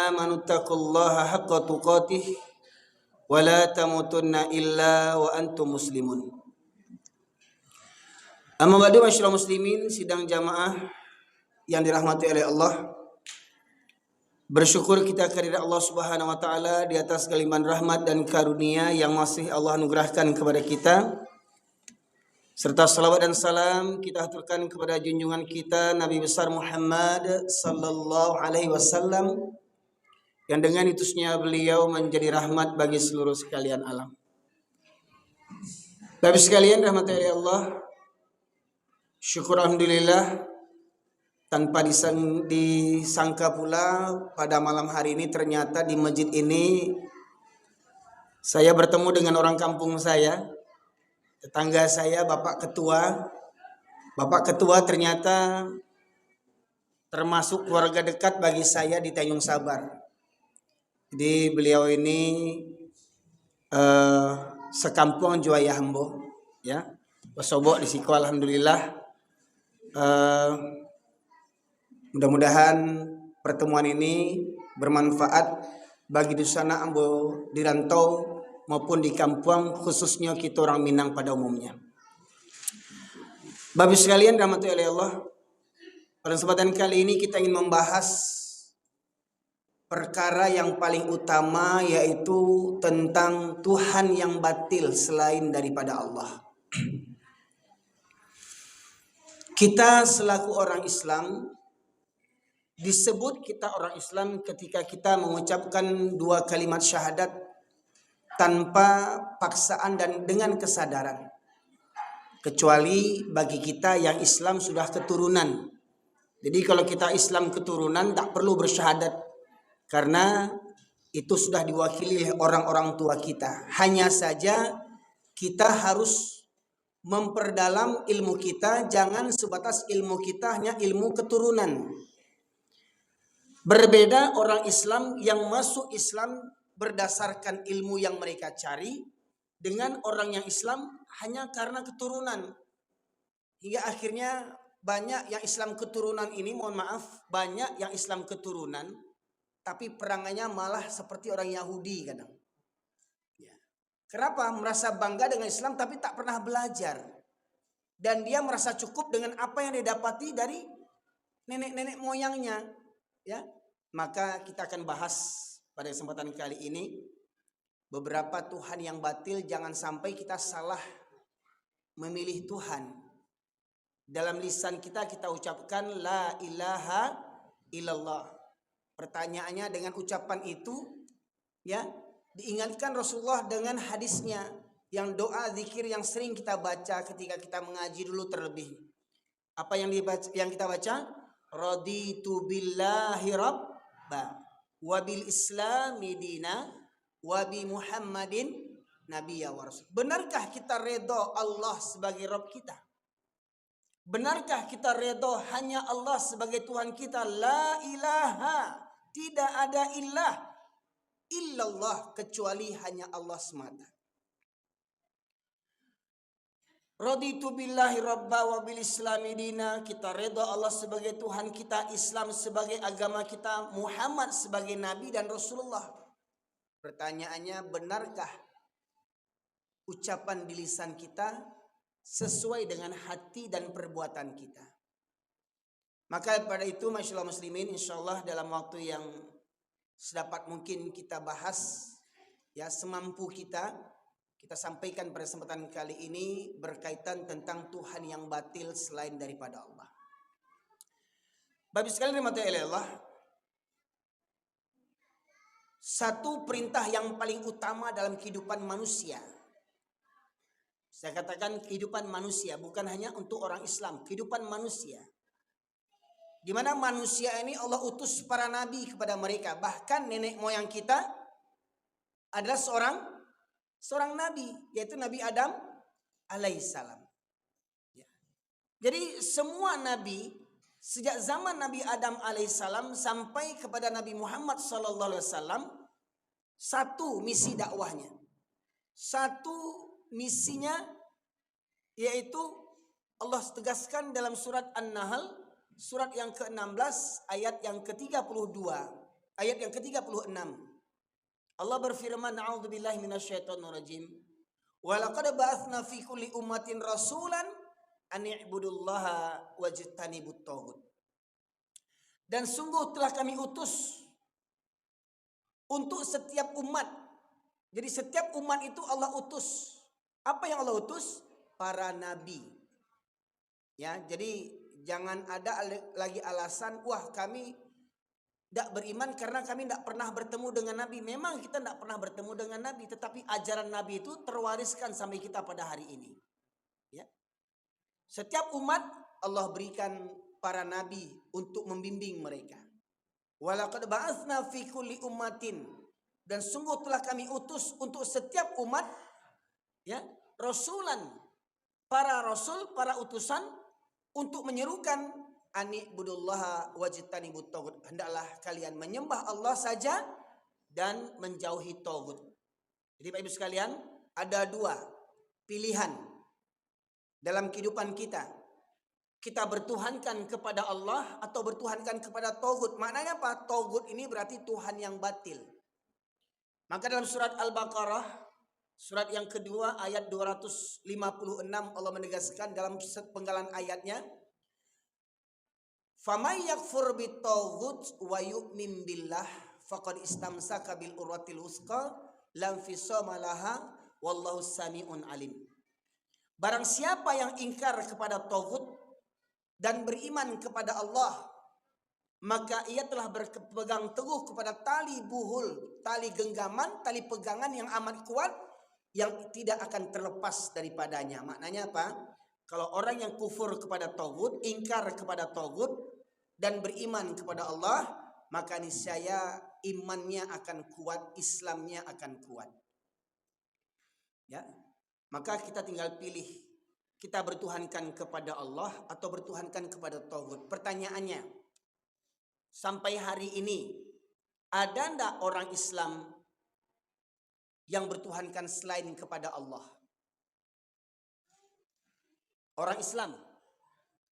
amanu taqullaha haqqa tuqatih wa la tamutunna illa wa antum muslimun. Amma ba'du, masyaallah muslimin sidang jamaah yang dirahmati oleh Allah. Bersyukur kita kehadirat Allah Subhanahu wa taala di atas kelimpahan rahmat dan karunia yang masih Allah anugerahkan kepada kita. Serta salawat dan salam kita aturkan kepada junjungan kita Nabi besar Muhammad sallallahu alaihi wasallam yang dengan utusnya beliau menjadi rahmat bagi seluruh sekalian alam. Bapak sekalian rahmati oleh Allah, syukur alhamdulillah tanpa disangka pula pada malam hari ini ternyata di masjid ini saya bertemu dengan orang kampung saya. Tetangga saya, Bapak Ketua ternyata termasuk keluarga dekat bagi saya di Tanjung Sabar. Jadi beliau ini sekampung Juaya Hambo, ya, Wasobok di Siko. Alhamdulillah. Mudah-mudahan pertemuan ini bermanfaat bagi dusana Ambo di rantau maupun di kampung, khususnya kita orang Minang pada umumnya. Bapak sekalian rahmati oleh Allah, pada kesempatan kali ini kita ingin membahas perkara yang paling utama, yaitu tentang Tuhan yang batil selain daripada Allah. Kita selaku orang Islam, disebut kita orang Islam ketika kita mengucapkan dua kalimat syahadat tanpa paksaan dan dengan kesadaran. Kecuali bagi kita yang Islam sudah keturunan. Jadi kalau kita Islam keturunan tak perlu bersyahadat, karena itu sudah diwakili oleh orang-orang tua kita. Hanya saja kita harus memperdalam ilmu kita, jangan sebatas ilmu kita hanya ilmu keturunan. Berbeda orang Islam yang masuk Islam berdasarkan ilmu yang mereka cari dengan orang yang Islam hanya karena keturunan. Hingga akhirnya banyak yang Islam keturunan ini, mohon maaf, banyak yang Islam keturunan tapi perangannya malah seperti orang Yahudi kadang. Ya. Kenapa? Merasa bangga dengan Islam tapi tak pernah belajar. Dan dia merasa cukup dengan apa yang didapati dari nenek-nenek moyangnya. Ya. Maka kita akan bahas pada kesempatan kali ini beberapa Tuhan yang batil. Jangan sampai kita salah memilih Tuhan. Dalam lisan kita ucapkan la ilaha illallah. Pertanyaannya, dengan ucapan itu ya diingatkan Rasulullah dengan hadisnya yang doa zikir yang sering kita baca ketika kita mengaji dulu terlebih. Apa yang kita baca? Raditu billahi rabba wabil islami dina wabi Muhammadin nabiyya wa rasul. Benarkah kita redha Allah sebagai Rabb kita? Benarkah kita redha hanya Allah sebagai Tuhan kita? La ilaha, tidak ada ilah illallah kecuali hanya Allah semata. Raditu billahi rabba wa bil islami dina, kita redha Allah sebagai Tuhan kita, Islam sebagai agama kita, Muhammad sebagai nabi dan Rasulullah. Pertanyaannya, benarkah ucapan di lisan kita sesuai dengan hati dan perbuatan kita? Maka pada itu masyaallah muslimin, insyaallah dalam waktu yang sedapat mungkin kita bahas ya semampu kita sampaikan pada kesempatan kali ini berkaitan tentang Tuhan yang batil selain daripada Allah. Bapak sekalian dirahmati oleh Allah, satu perintah yang paling utama dalam kehidupan manusia, saya katakan kehidupan manusia, bukan hanya untuk orang Islam, kehidupan manusia, di mana manusia ini Allah utus para nabi kepada mereka. Bahkan nenek moyang kita adalah seorang nabi, yaitu Nabi Adam alaihissalam. Ya. Jadi semua nabi sejak zaman Nabi Adam alaihissalam sampai kepada Nabi Muhammad sallallahu alaihi wasallam, satu misi dakwahnya, satu misinya, yaitu Allah tegaskan dalam surat An-Nahl, surat yang ke-16 ayat yang ke-32. ayat yang ke-36. Allah berfirman, a'udzubillahi minasyaitonirrajim. Wa laqad ba'atsna fi kulli ummatin rasulan an i'budullaha wajtanibut taghut. Dan sungguh telah kami utus untuk setiap umat. Jadi setiap umat itu Allah utus. Apa yang Allah utus? Para nabi. Ya, jadi jangan ada lagi alasan, wah kami tidak beriman karena kami tidak pernah bertemu dengan Nabi. Memang kita tidak pernah bertemu dengan Nabi, tetapi ajaran Nabi itu terwariskan sampai kita pada hari ini. Ya. Setiap umat Allah berikan para nabi untuk membimbing mereka. Walaqad ba'atsna fi kulli ummatin, dan sungguh telah kami utus untuk setiap umat, ya, rasulan, para rasul, para utusan untuk menyerukan ani'budullaha wajtanibut taghut. Hendaklah kalian menyembah Allah saja dan menjauhi taghut. Jadi Bapak Ibu sekalian, ada dua pilihan dalam kehidupan kita. Kita bertuhankan kepada Allah atau bertuhankan kepada taghut. Maknanya apa? Taghut ini berarti Tuhan yang batil. Maka dalam surat Al-Baqarah, surat yang kedua ayat 256, Allah menegaskan dalam penggalan ayatnya, "Faman yakfur bitaghut wa yu'min billah faqad istamsaka bil urwatil wuthqa lam fisama laha wallahu samiun alim." Barang siapa yang ingkar kepada taghut dan beriman kepada Allah, maka ia telah berpegang teguh kepada tali buhul, tali genggaman, tali pegangan yang amat kuat yang tidak akan terlepas daripadanya. Maknanya apa? Kalau orang yang kufur kepada taghut, ingkar kepada taghut dan beriman kepada Allah, maka niscaya imannya akan kuat, Islamnya akan kuat. Ya. Maka kita tinggal pilih, kita bertuhankan kepada Allah atau bertuhankan kepada taghut. Pertanyaannya, sampai hari ini ada enggak orang Islam yang bertuhankan selain kepada Allah? Orang Islam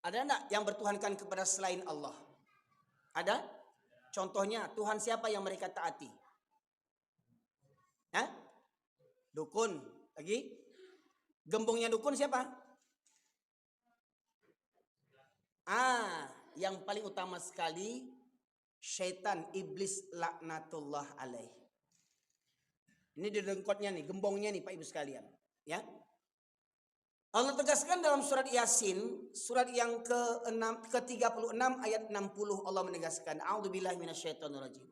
ada enggak yang bertuhankan kepada selain Allah? Ada? Contohnya, Tuhan siapa yang mereka taati? Hah? Dukun. Lagi? Gembongnya dukun siapa? Yang paling utama sekali, syaitan, iblis laknatullah alaih. Ini di dengkotnya nih, gembongnya nih Pak Ibu sekalian. Ya. Allah tegaskan dalam surat Yasin, surat yang ke-36 ayat 60, Allah menegaskan, a'udzubillahi minasyaitonirrajim.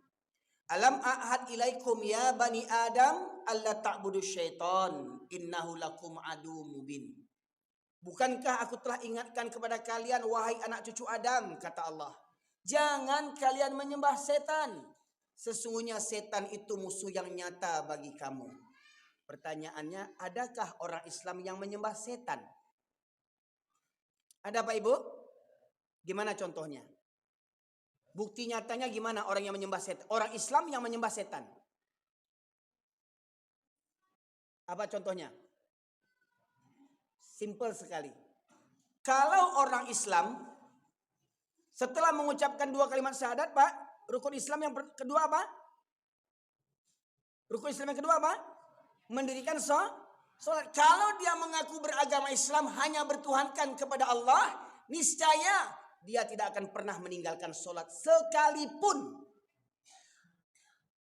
Alam a'had ilaikum ya bani Adam alla ta'budu syaitan innahu lakum adu mubin. Bukankah aku telah ingatkan kepada kalian, wahai anak cucu Adam, kata Allah, jangan kalian menyembah setan. Sesungguhnya setan itu musuh yang nyata bagi kamu. Pertanyaannya, adakah orang Islam yang menyembah setan? Ada Pak Ibu? Gimana contohnya? Bukti nyatanya gimana orang yang menyembah setan? Orang Islam yang menyembah setan. Apa contohnya? Simple sekali. Kalau orang Islam setelah mengucapkan dua kalimat syahadat, Pak, rukun Islam yang kedua apa? Rukun Islam yang kedua apa? Mendirikan sholat. Kalau dia mengaku beragama Islam hanya bertuhankan kepada Allah, niscaya dia tidak akan pernah meninggalkan sholat sekalipun,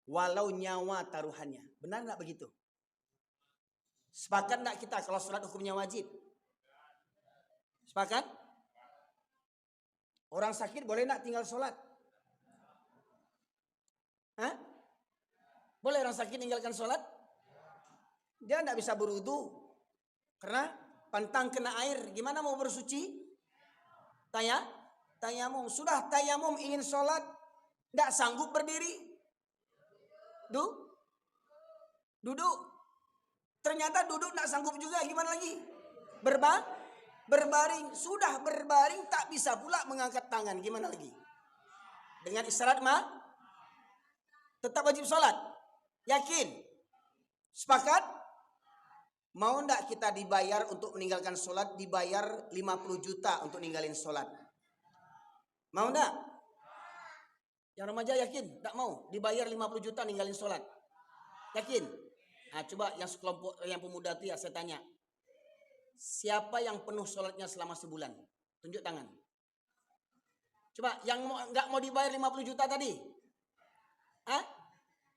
walau nyawa taruhannya. Benar nggak begitu? Sepakat nggak kita kalau sholat hukumnya wajib? Sepakat? Orang sakit boleh nggak tinggal sholat? Hah? Boleh orang sakit tinggalkan sholat? Dia tidak bisa berwudu karena pantang kena air. Gimana mau bersuci? Tayamum. Sudah tayamum ingin sholat, tidak sanggup berdiri. Duduk. Ternyata duduk tidak sanggup juga. Gimana lagi? Berbaring. Sudah berbaring tak bisa pula mengangkat tangan. Gimana lagi? Dengan isyarat tetap wajib sholat. Yakin? Sepakat? Mau ndak kita dibayar untuk meninggalkan sholat, dibayar 50 juta untuk ninggalin sholat? Mau ndak? Yang remaja yakin? Tak mau dibayar 50 juta ninggalin sholat. Yakin? Nah, coba yang sekelompok yang pemuda itu ya saya tanya. Siapa yang penuh sholatnya selama sebulan? Tunjuk tangan. Coba yang nggak mau dibayar 50 juta tadi. Hah?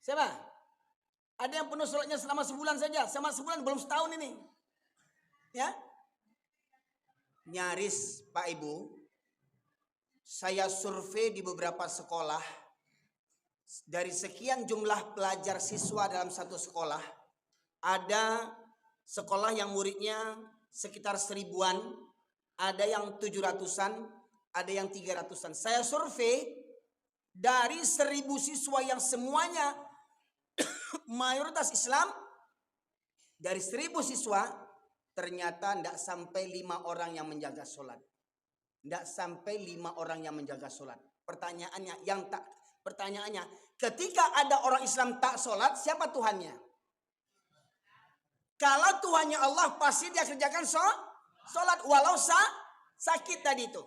Siapa? Ada yang penuh sholatnya selama sebulan saja. Selama sebulan belum setahun ini. Ya? Nyaris Pak Ibu. Saya survei di beberapa sekolah. Dari sekian jumlah pelajar siswa dalam satu sekolah. Ada sekolah yang muridnya sekitar 1000-an. Ada yang 700-an. Ada yang 300-an. Saya survei dari 1000 siswa yang semuanya mayoritas Islam. Dari 1000 siswa ternyata tidak sampai 5 orang yang menjaga sholat. Tidak sampai 5 orang yang menjaga sholat. Pertanyaannya, ketika ada orang Islam tak sholat, siapa Tuhannya? Kalau Tuhannya Allah, pasti dia kerjakan sholat walau sakit tadi itu.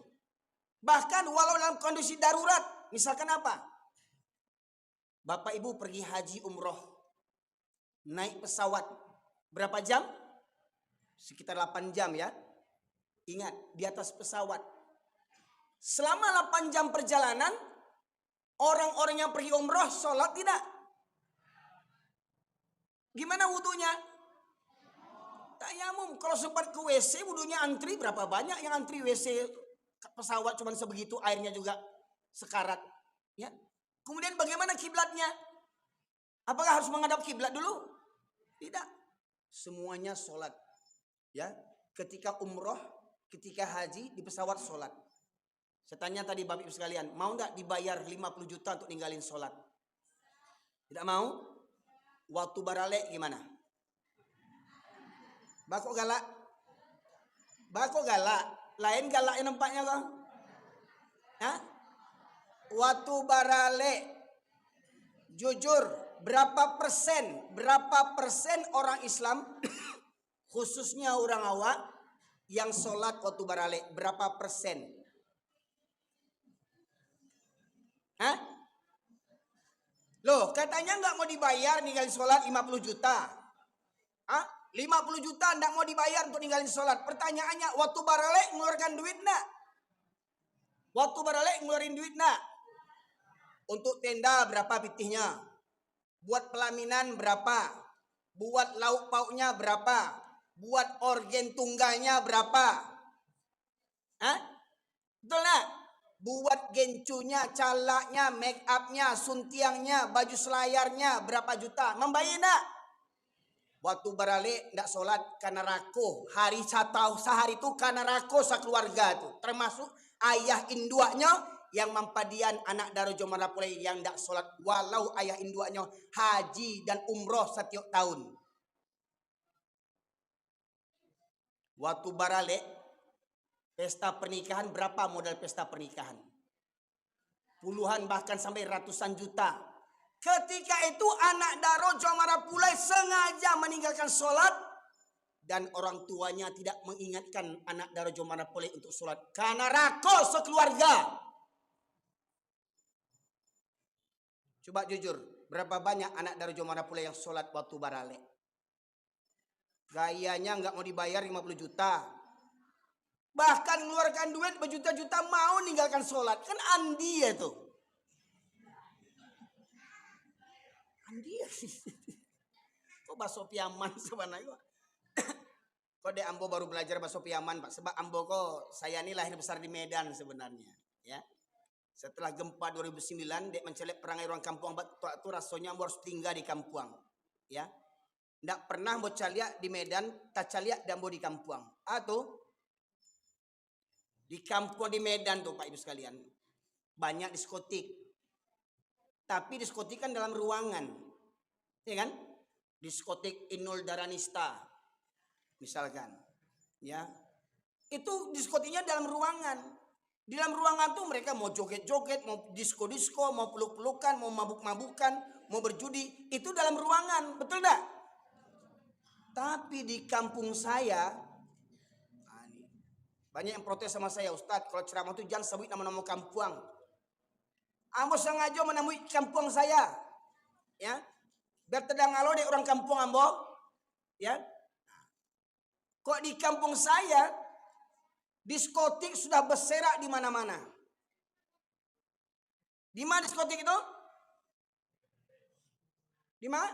Bahkan walau dalam kondisi darurat. Misalkan apa? Bapak Ibu pergi haji umroh. Naik pesawat. Berapa jam? Sekitar 8 jam ya. Ingat, di atas pesawat. Selama 8 jam perjalanan, orang-orang yang pergi umroh sholat tidak? Gimana wudunya? Tayamum. Kalau sempat ke WC, wudunya antri. Berapa banyak yang antri WC pesawat cuman sebegitu, airnya juga sekarat. Ya. Kemudian bagaimana kiblatnya? Apakah harus menghadap kiblat dulu? Tidak. Semuanya sholat. Ya. Ketika umroh, ketika haji, di pesawat sholat. Saya tanya tadi Bapak Ibu sekalian, mau nggak dibayar 50 juta untuk ninggalin sholat? Tidak mau? Waktu baralek gimana? Bakok galak? Bakok galak? Lain galaknya nampaknya kok? Hah? Waktu baralek, jujur, berapa persen orang Islam, khususnya orang awak, yang sholat waktu baralek? Berapa persen? Hah? Loh, katanya nggak mau dibayar ninggalin sholat 50 juta. Hah? 50 juta nggak mau dibayar untuk ninggalin sholat. Pertanyaannya, waktu baralek ngeluarkan duit nggak? Waktu baralek ngeluarin duit nggak? Untuk tenda berapa pitihnya? Buat pelaminan berapa? Buat lauk pauknya berapa? Buat organ tunggalnya berapa? Hah? Betul nggak? Buat gencunya, calaknya, make upnya, suntiangnya, baju selayarnya berapa juta? Membayar enggak? Waktu baralik enggak sholat karena rakuh. Hari sehari itu karena rakuh sekeluarga itu. Termasuk ayah induaknya yang mampadian anak Daraja Marapulai yang enggak sholat. Walau ayah induaknya haji dan umroh setiap tahun. Waktu baralik pesta pernikahan, berapa modal pesta pernikahan? Puluhan bahkan sampai ratusan juta. Ketika itu anak Daraja Marapulai sengaja meninggalkan sholat. Dan orang tuanya tidak mengingatkan anak Daraja Marapulai untuk sholat. Karena rakus sekeluarga. Coba jujur, berapa banyak anak Daraja Marapulai yang sholat waktu barale? Gayanya nggak mau dibayar 50 juta. Bahkan mengeluarkan duit berjuta-juta mau ninggalkan sholat. Kan andi ya tuh. Andi ya. Kok bakso piaman sebenarnya? Kok de Ambo baru belajar bakso piaman Pak? Sebab Ambo kok saya ini lahir besar di Medan sebenarnya. Ya. Setelah gempa 2009, dek mencelek perangai orang kampung itu rasanya Ambo harus tinggal di kampung. Ya. Nggak pernah Ambo caliak di Medan, tak caliak dan Ambo di kampung. Atau di kampung di Medan tuh Pak Ibu sekalian. Banyak diskotik. Tapi diskotik kan dalam ruangan. Ya kan? Diskotik Inul Daranista. Misalkan. Ya. Itu diskotiknya dalam ruangan. Di dalam ruangan tuh mereka mau joget-joget, mau disko-disko, mau peluk-pelukan, mau mabuk-mabukan, mau berjudi. Itu dalam ruangan. Betul enggak? Tapi di kampung saya, banyak yang protes sama saya, Ustadz, kalau ceramah itu jangan sebut nama-nama kampung. Ambo sengaja menemui kampung saya, ya, biar tedang alo deh orang kampung ambo, ya. Kok di kampung saya diskotik sudah berserak di mana-mana. Di mana diskotik itu? Di mana?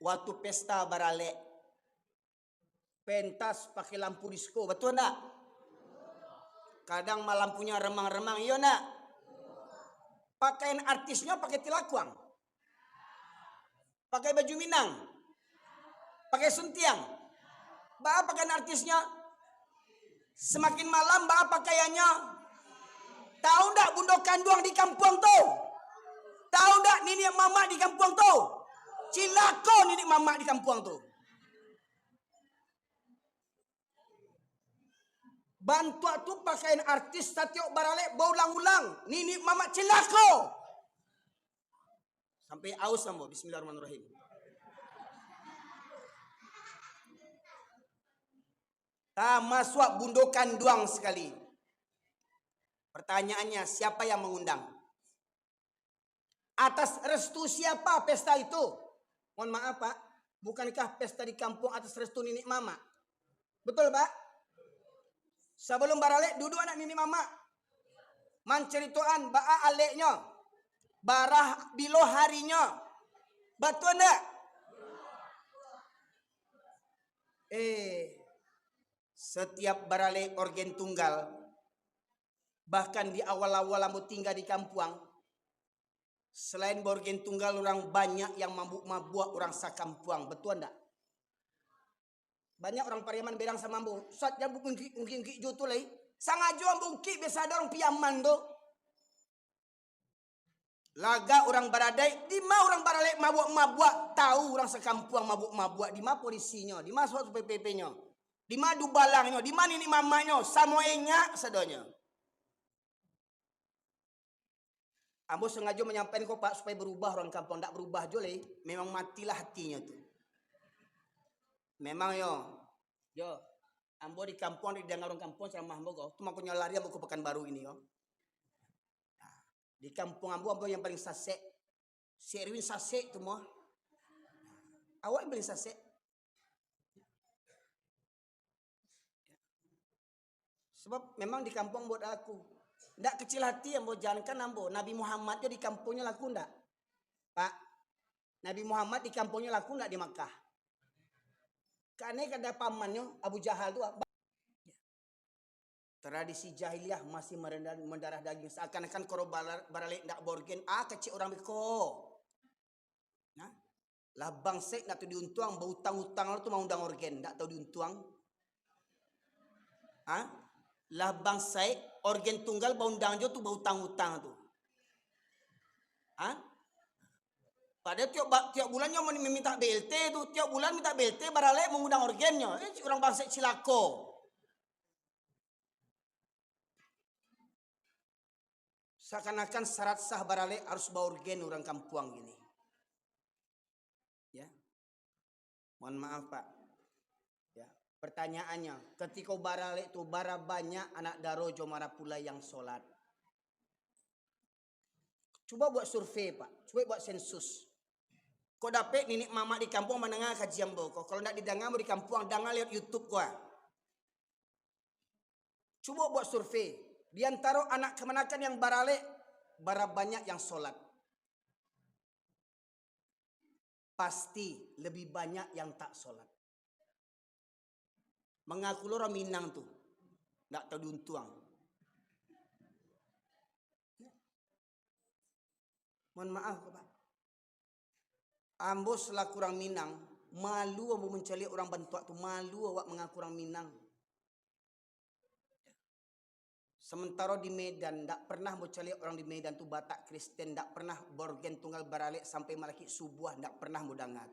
Waktu pesta barale, pentas pakai lampu disko, betul enggak? Kadang malam punya remang-remang, iya enggak? Pakaian artisnya pakai tilakuang, pakai baju Minang, pakai suntiang. Bah pakaian artisnya semakin malam bah pakaiannya. Tahu ndak bundokan doang di kampung tuh? Tahu ndak nini mama di kampung tuh? Cilako nini mama di kampung tuh. Bantua tuh pakaian artis satiok barale berulang-ulang. Nini mama cilako. Sampai aus ambo. Bismillahirrahmanirrahim. Masuk bundokan doang sekali. Pertanyaannya, siapa yang mengundang? Atas restu siapa pesta itu? Mohon maaf Pak, bukankah pesta di kampung atas restu nini mama? Betul Pak? Sebelum barale duduk anak nini mama. Manceritoan baa aleknya. Barah bilo harinya. Betul enggak? Setiap barale organ tunggal, bahkan di awal-awal ambo tinggal di kampung, selain organ tunggal orang banyak yang mabuk-mabuk orang sakampuang, betul enggak? Banyak orang Pariaman berang sama ambo, saatnya ungki jutu lagi, sangajo ambo ungki biasa ada orang piaman do. Laga orang baradai, di mana orang barale mabuk-mabuk, tahu orang sekampuang mabuk-mabuk, di mana polisinya, di mana suatu PPP-nya. Di mana dubalangnya, di mana ini mamanya, samoenya sadonya. Ambo sengaja menyampaikan kok Pak supaya berubah orang kampung, tidak berubah jole, memang matilah hatinya tuh. Memang yo, ambo di kampung di dengar orang kampung ceramah ambo kok, tuh makanya lari ambo ke Pekanbaru ini yo. Nah, di kampung ambo yang paling sasek, si Erwin sasek tuh mau. Awak yang paling sasek. Sebab memang di kampung buat aku. Ndak kecil hati yang mau jalankan ambo. Nabi Muhammad di kampungnya laku ndak? Pak, Nabi Muhammad di kampungnya laku ndak di Makkah? Karena kada pamannya Abu Jahal tuh. Tradisi jahiliyah masih mendarah daging. Seakan-akan koro barale ndak borgen. Kecil orang beko. Nah, lah bangsek ndak tuh diuntuang. Bau utang-utang lu tuh mau undang organ. Ndak tahu diuntuang. Lah bangsai organ tunggal bau undang jo tuh bau utang-utang tuh. Padahal tiap bulannya mau minta BLT tuh, tiap bulan minta BLT barale mengundang organnya. Orang bangsai cilako. Seakan-akan syarat sah barale harus bawa organ orang kampuang gini. Ya. Mohon maaf Pak. Ya. Pertanyaannya, ketika barale itu bara banyak anak darojo marapula yang sholat. Coba buat survei Pak, coba buat sensus. Kok dapet ninik mama di kampung menengah kajian boko. Kalau ndak didengar di kampung, dengar lihat YouTube gua. Coba buat survei. Di antara anak kemenakan yang barale, bara banyak yang sholat. Pasti lebih banyak yang tak sholat. Mengaku lo orang Minang tuh, nggak tahu diuntuang. Mohon maaf Pak. Ambo selaku orang Minang, malu ambo mencari orang bantuak tuh, malu awak mengaku orang Minang. Sementara di Medan, ndak pernah mencari orang di Medan tuh Batak Kristen, ndak pernah borgen tunggal barale sampai malaki subuh, ndak pernah mudangat.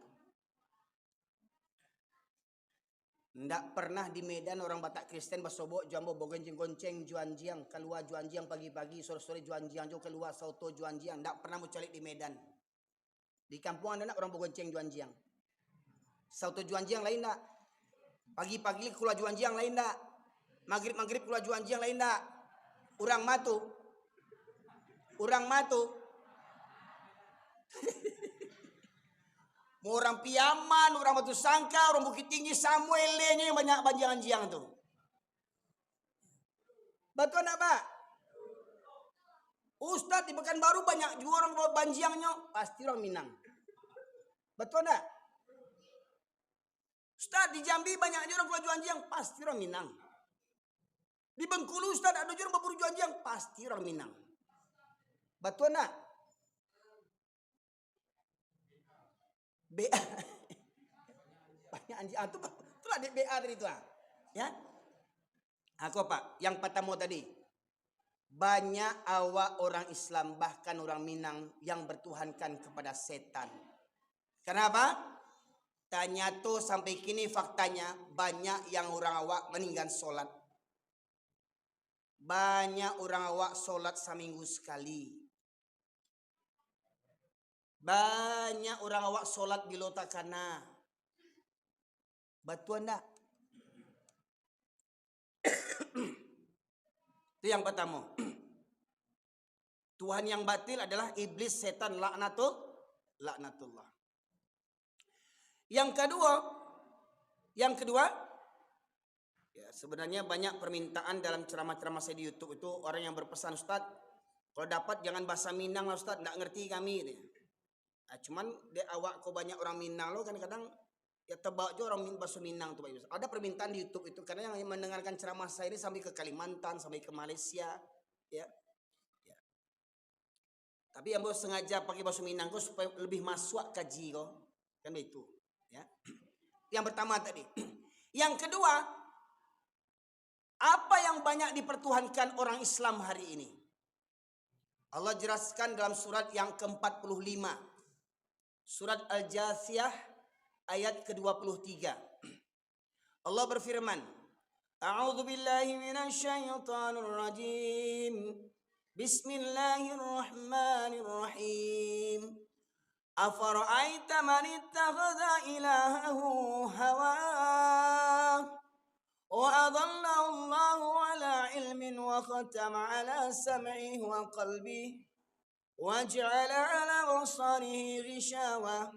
Ndak pernah di Medan orang Batak Kristen basobok jambo bogonceng-gonceng juanjiang, keluar juanjiang pagi-pagi, sore-sore juanjiang jo keluar soto juanjiang, ndak pernah mencari di Medan. Di kampung ada orang bogonceng juanjiang. Soto juanjiang lain ndak? Pagi-pagi keluar juanjiang lain ndak? Maghrib keluar juanjiang lain ndak? Urang matu. Mau orang Piaman, orang Batu Sangka, orang Bukit Tinggi, Samuel yang banyak banjiang-banjiang tuh. Betul enggak, Pak? Ustadz di Pekanbaru banyak juga orang banjiangnya, pasti orang Minang. Betul enggak? Ustadz di Jambi banyak juga orang jual anjing, pasti orang Minang. Di Bengkulu Ustadz ada juga orang berburu anjing, pasti orang Minang. Betul enggak? BA. Banyak anjing. Itulah BA tadi itu. Ya. Aku Pak, yang pertama tadi. Banyak awak orang Islam, bahkan orang Minang yang bertuhankan kepada setan. Kenapa? Tanya tuh sampai kini faktanya banyak yang orang awak meninggal sholat. Banyak orang awak sholat seminggu sekali. Banyak orang awak sholat di lotakana. Betul enggak? Itu yang pertama. Tuhan yang batil adalah iblis, setan, laknatullah. Yang kedua, ya sebenarnya banyak permintaan dalam ceramah-ceramah saya di YouTube itu orang yang berpesan, Ustadz, kalau dapat jangan bahasa Minang lah Ustadz, nggak ngerti kami. Nah, cuman di awak kok banyak orang Minang lo kadang-kadang ya tebak juga orang bahasa Minang tuh Pak. Ada permintaan di YouTube itu karena yang mendengarkan ceramah saya ini sampai ke Kalimantan, sampai ke Malaysia, ya. Tapi yang bos sengaja pakai bahasa Minang kok supaya lebih masuk kaji kok, kan itu, ya. Yang pertama tadi. Yang kedua, apa yang banyak dipertuhankan orang Islam hari ini? Allah jelaskan dalam surat yang ke-45. Surat Al-Jathiyah ayat ke-23. Allah berfirman, A'udzu billahi minasyaitonir rajim. Bismillahirrahmanirrahim. Afara'aita man ittakhadha ilahahu hawah wa adallahu Allahu ala ilmin wa khatama ala sam'ihi wa qalbihi wa ja'ala ala basarihi ghishawa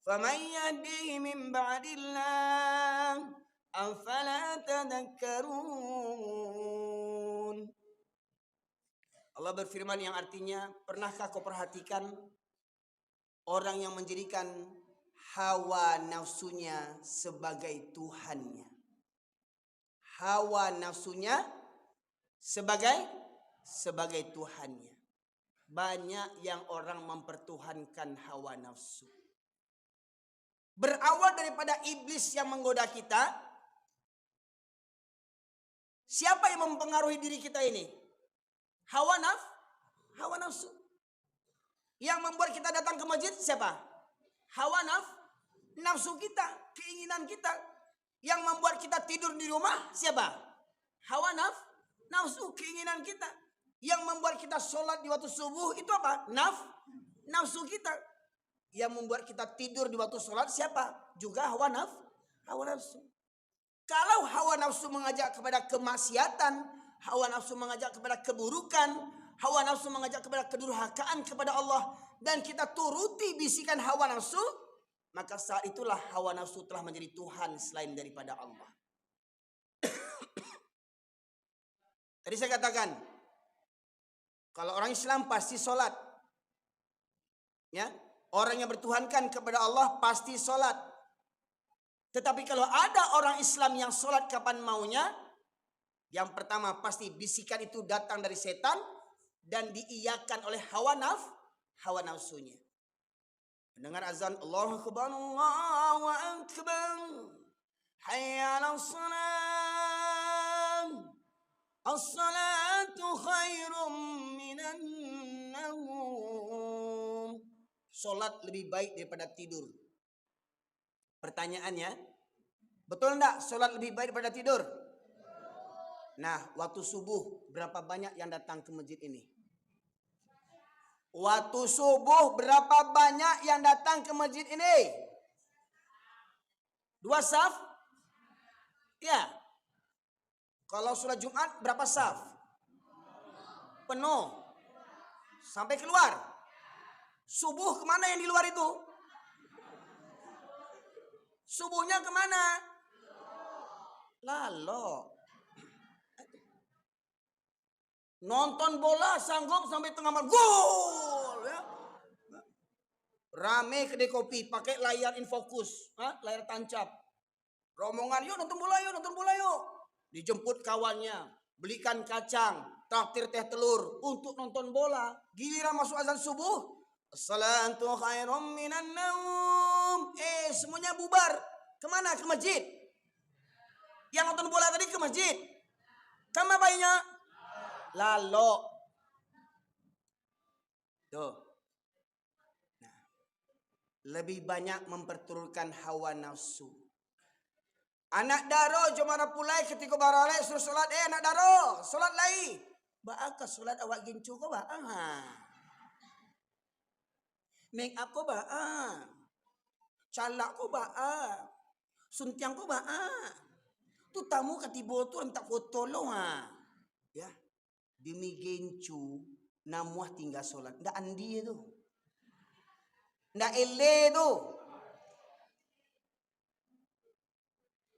faman yahdihi min ba'dillah afala tadhakkarun. Allah berfirman yang artinya, pernahkah kau perhatikan orang yang menjadikan hawa nafsunya sebagai Tuhannya? Hawa nafsunya sebagai Tuhannya. Banyak yang orang mempertuhankan hawa nafsu. Berawal daripada iblis yang menggoda kita. Siapa yang mempengaruhi diri kita ini? Hawa nafsu. Yang membuat kita datang ke masjid siapa? Hawa nafsu kita, keinginan kita. Yang membuat kita tidur di rumah siapa? Hawa nafsu, keinginan kita. Yang membuat kita sholat di waktu subuh itu apa? Nafsu kita. Yang membuat kita tidur di waktu sholat siapa? Juga hawa nafsu. Kalau hawa nafsu mengajak kepada kemaksiatan, hawa nafsu mengajak kepada keburukan, hawa nafsu mengajak kepada kedurhakaan kepada Allah, dan kita turuti bisikan hawa nafsu, maka saat itulah hawa nafsu telah menjadi Tuhan selain daripada Allah. Tadi saya katakan, kalau orang Islam pasti sholat, ya, orang yang bertuhankan kepada Allah pasti sholat. Tetapi kalau ada orang Islam yang sholat kapan maunya, yang pertama pasti bisikan itu datang dari setan dan diiyakan oleh hawa nafsunya. Mendengar azan Allahu Akbar, Allahu Akbar, hayya 'alas salam, as-salatu khairum minan naum. Salat lebih baik daripada tidur. Pertanyaannya, betul enggak salat lebih baik daripada tidur? Nah, waktu subuh berapa banyak yang datang ke masjid ini? Waktu subuh berapa banyak yang datang ke masjid ini? 2 saf? Ya. Kalau sholat Jumat berapa saf? Penuh. Sampai keluar. Subuh kemana yang di luar itu? Subuhnya kemana? Lalu nonton bola sanggup sampai tengah malam gol ya. Rame kedai kopi pakai layar infocus, layar tancap. Rombongan yuk nonton bola yuk, nonton bola yuk. Dijemput kawannya, belikan kacang, traktir teh telur untuk nonton bola. Giliran masuk azan subuh, as-salatu khairum minan naum. Semuanya bubar. Kemana? Ke masjid. Yang nonton bola tadi ke masjid. Kemana bayinya? Lalu. Tuh. Nah, lebih banyak memperturutkan hawa nafsu. Anak daro jomara pulai ketika barale suruh solat. Anak daro, solat lai. Baaka solat awak gincu ko ba? Make up ko ba? Calak ko ba? Suntiang ko ba? Tu tamu katibo tu minta foto lo ya. Demi gencu namuah tinggal solat. Ndak andi tu. Ndak ele tu.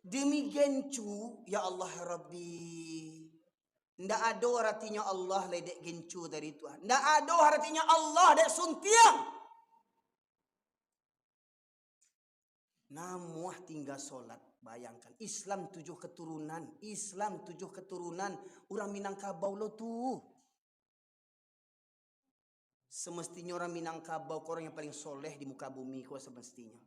Demi gencu ya Allah Rabbi. Ndak ada artinya Allah ledek gencu dari Tuhan. Ndak ada artinya Allah dek suntiang. Namuah tinggal solat. Bayangkan Islam 7 keturunan. Islam 7 keturunan. Orang Minangkabau lo tuh. Semestinya orang Minangkabau orang yang paling soleh di muka bumi kau semestinya.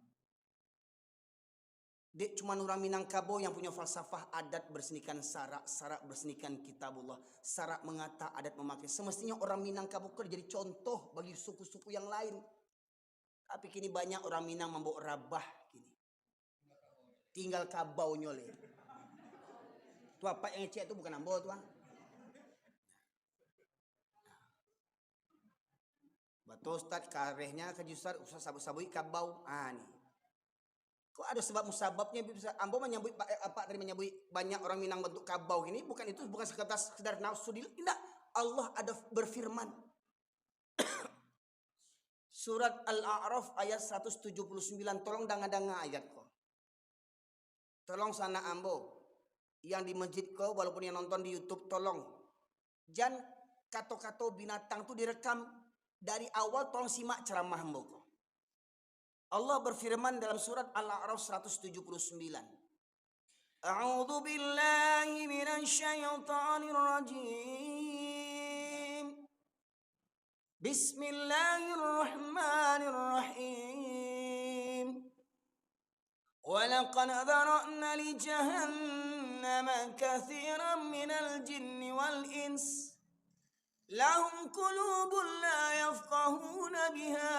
Dek cuma orang Minangkabau yang punya falsafah adat bersenikan sarak, sarak bersenikan kitabullah, sarak mengata adat memakai. Semestinya orang Minangkabau jadi contoh bagi suku-suku yang lain. Tapi kini banyak orang Minang membawa rabah kini. Tinggal kabau nyole. Tu apa yang cek tu bukan ambo tu. Betul Ustaz karehnya ke Ustaz sabui kabau. Nih. Kok ada sebab musababnya bisa ambo menyambut apa tadi menyambut banyak orang Minang bentuk kabau ini bukan itu bukan sekedar nafsu tidak. Allah ada berfirman. Surat Al-A'raf ayat 179 tolong danga-danga ayat kok. Tolong sana ambo yang di masjid kau walaupun yang nonton di YouTube tolong jangan kato-kato binatang tu direkam dari awal, tolong simak ceramah ambo kau. Allah berfirman dalam surat Al-A'raf 179. A'udzu billahi minasyaitonir rajim. Bismillahirrahmanirrahim. وَلَقَدْ ذَرَأْنَا لِجَهَنَّمَ كَثِيرًا مِنَ الْجِنِّ وَالْإِنسِ لَهُمْ قُلُوبٌ لَا يَفْقَهُونَ بِهَا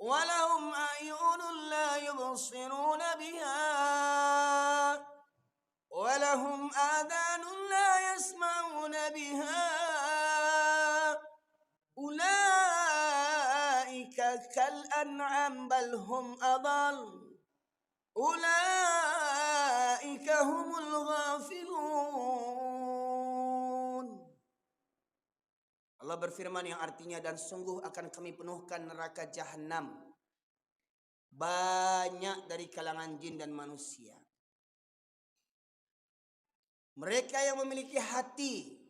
وَلَهُمْ أَعْيُنٌ لَا يُبْصِرُونَ بِهَا وَلَهُمْ آذَانٌ لَا يَسْمَعُونَ بِهَا كالأنعام بل هم أضل أولئك هم الغافلون. Allah berfirman yang artinya dan sungguh akan kami penuhkan neraka jahanam banyak dari kalangan jin dan manusia. Mereka yang memiliki hati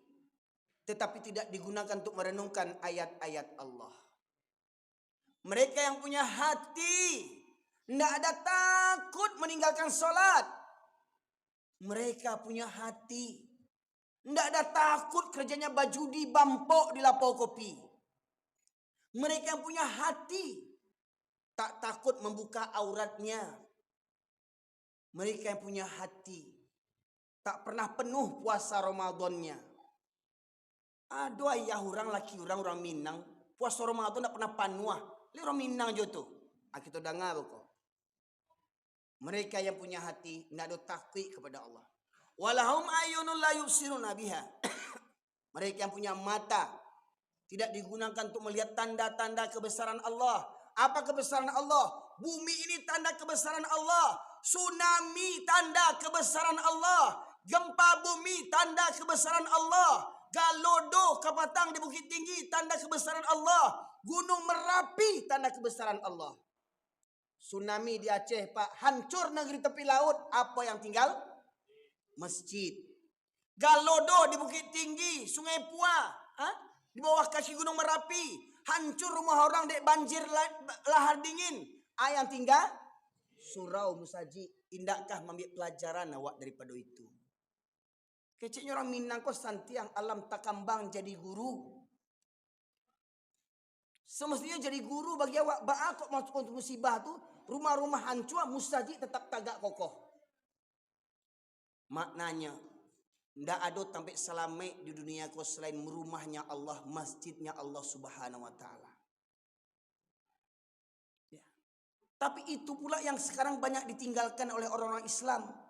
tetapi tidak digunakan untuk merenungkan ayat-ayat Allah. Mereka yang punya hati, tidak ada takut meninggalkan sholat. Mereka punya hati, tidak ada takut kerjanya bajudi bampok di lapau kopi. Mereka yang punya hati, tak takut membuka auratnya. Mereka yang punya hati, tak pernah penuh puasa Ramadannya. Ada ayah orang laki orang Minang, puasa Ramadan tak pernah panuah. Orang Minang je tu. Kita dengar kok. Mereka yang punya hati tidak ada takut kepada Allah. Walahum ayunul la yubsiruna biha. Mereka yang punya mata tidak digunakan untuk melihat tanda-tanda kebesaran Allah. Apa kebesaran Allah? Bumi ini tanda kebesaran Allah. Tsunami tanda kebesaran Allah. Gempa bumi tanda kebesaran Allah. Galodo Kapatang di Bukit Tinggi, tanda kebesaran Allah. Gunung Merapi, tanda kebesaran Allah. Tsunami di Aceh, Pak, hancur negeri tepi laut. Apa yang tinggal? Masjid. Galodo di Bukit Tinggi, Sungai Pua, di bawah kaki Gunung Merapi, hancur rumah orang dek banjir lahar dingin. Yang tinggal surau musaji. Indakkah mengambil pelajaran awak daripada itu? Keciknya orang Minang kok santiang alam takambang jadi guru. Semestinya jadi guru bagi awak. Ba'a kok masuk untuk musibah tu, rumah-rumah hancur, musaji tetap tagak kokoh. Maknanya, ndak ada sampai selamat di dunia ko selain rumahnya Allah, masjidnya Allah Subhanahu wa taala. Ya. Tapi itu pula yang sekarang banyak ditinggalkan oleh orang-orang Islam.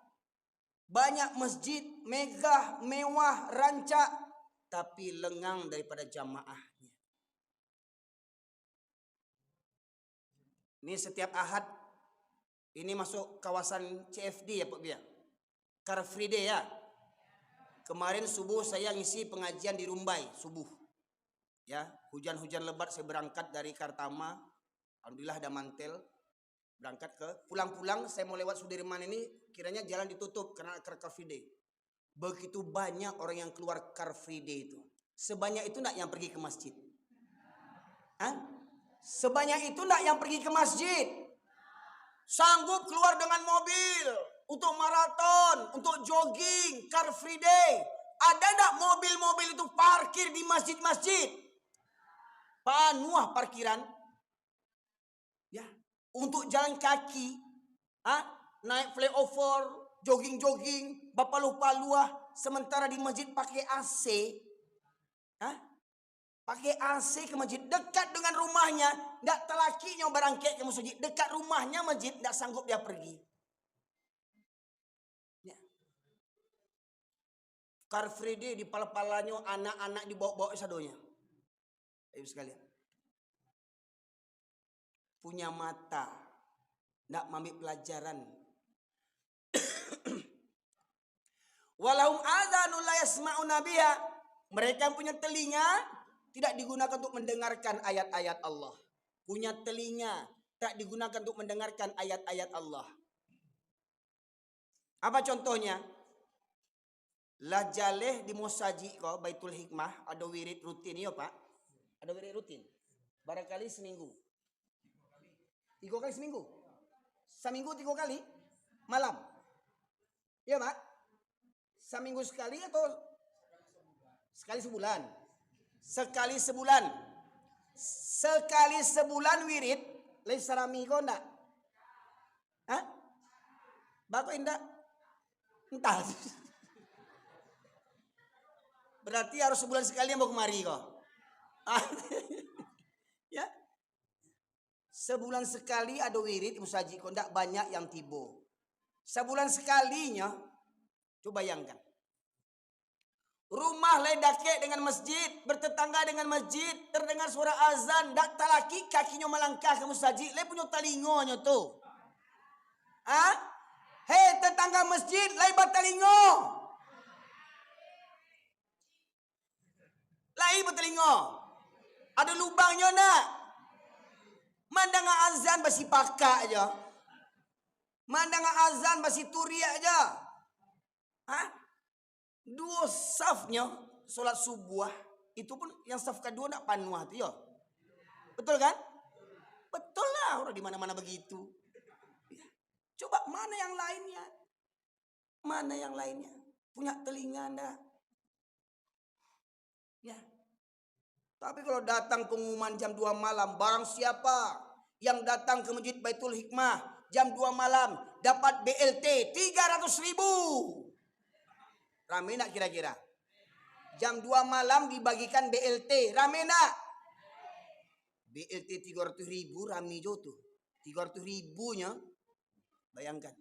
Banyak masjid megah, mewah, rancak, tapi lengang daripada jamaahnya. Ini setiap Ahad, ini masuk kawasan CFD ya Pak Bia, Car Free Day ya. Kemarin subuh saya ngisi pengajian di Rumbai subuh. Ya, hujan-hujan lebat saya berangkat dari Kartama, alhamdulillah ada mantel. Berangkat ke pulang-pulang saya mau lewat Sudirman ini, kiranya jalan ditutup karena Car Free Day. Begitu banyak orang yang keluar Car Free Day itu. Sebanyak itu enggak yang pergi ke masjid? Sebanyak itu enggak yang pergi ke masjid? Sanggup keluar dengan mobil untuk maraton, untuk jogging, Car Free Day. Ada enggak mobil-mobil itu parkir di masjid-masjid? Penuh parkiran. Ya. Untuk jalan kaki, naik flyover, jogging-jogging, bapaluh-paluah, sementara di masjid pakai AC, pakai AC ke masjid dekat dengan rumahnya, ndak telakinya berangkat ke masjid dekat rumahnya masjid, ndak sanggup dia pergi. Ya. Car Free Day di pala-palanya anak-anak dibawa-bawa sadonya. Ibu sekalian. Punya mata, tidak mengambil pelajaran. Walahum adzanun la yasma'una biha. Mereka yang punya telinga tidak digunakan untuk mendengarkan ayat-ayat Allah. Punya telinga tidak digunakan untuk mendengarkan ayat-ayat Allah. Apa contohnya? Lajaleh di Musaji kok Baitul Hikmah ada wirid rutin ya Pak? Ada wirid rutin. Barangkali seminggu. 3 kali seminggu. Seminggu 3 kali malam. Ya Pak? Seminggu sekali atau sekali sebulan? Sekali sebulan. Sekali sebulan wirid. Laisa rami kau enggak? Bako indah? Entah. Berarti harus sebulan sekali yang mau kemari kok. Ya. Sebulan sekali ada wirid musaji kok ndak banyak yang tibo. Sebulan sekalinya, coba bayangkan. Rumah ledake dengan masjid, bertetangga dengan masjid, terdengar suara azan, ndak talaki kakinya melangkah ke musaji, le punya talingonya tuh. Hei tetangga masjid, lai batalingo. Lai batalingo. Ada lubangnya nak? Mandang azan basi pakak aja. Mandang azan basi turi aja. 2 safnya solat subuh itu pun yang saf kedua nak panuah tu ya. Betul kan? Betul lah, orang di mana-mana begitu. Coba mana yang lainnya? Mana yang lainnya? Punya telinga enggak? Ya. Tapi kalau datang pengumuman jam 2 malam, barang siapa yang datang ke Masjid Baitul Hikmah jam 2 malam dapat BLT 300.000. Rame nak kira-kira? Jam 2 malam dibagikan BLT, rame nak? BLT 300.000 rame jo tuh. 300.000-nya bayangkan.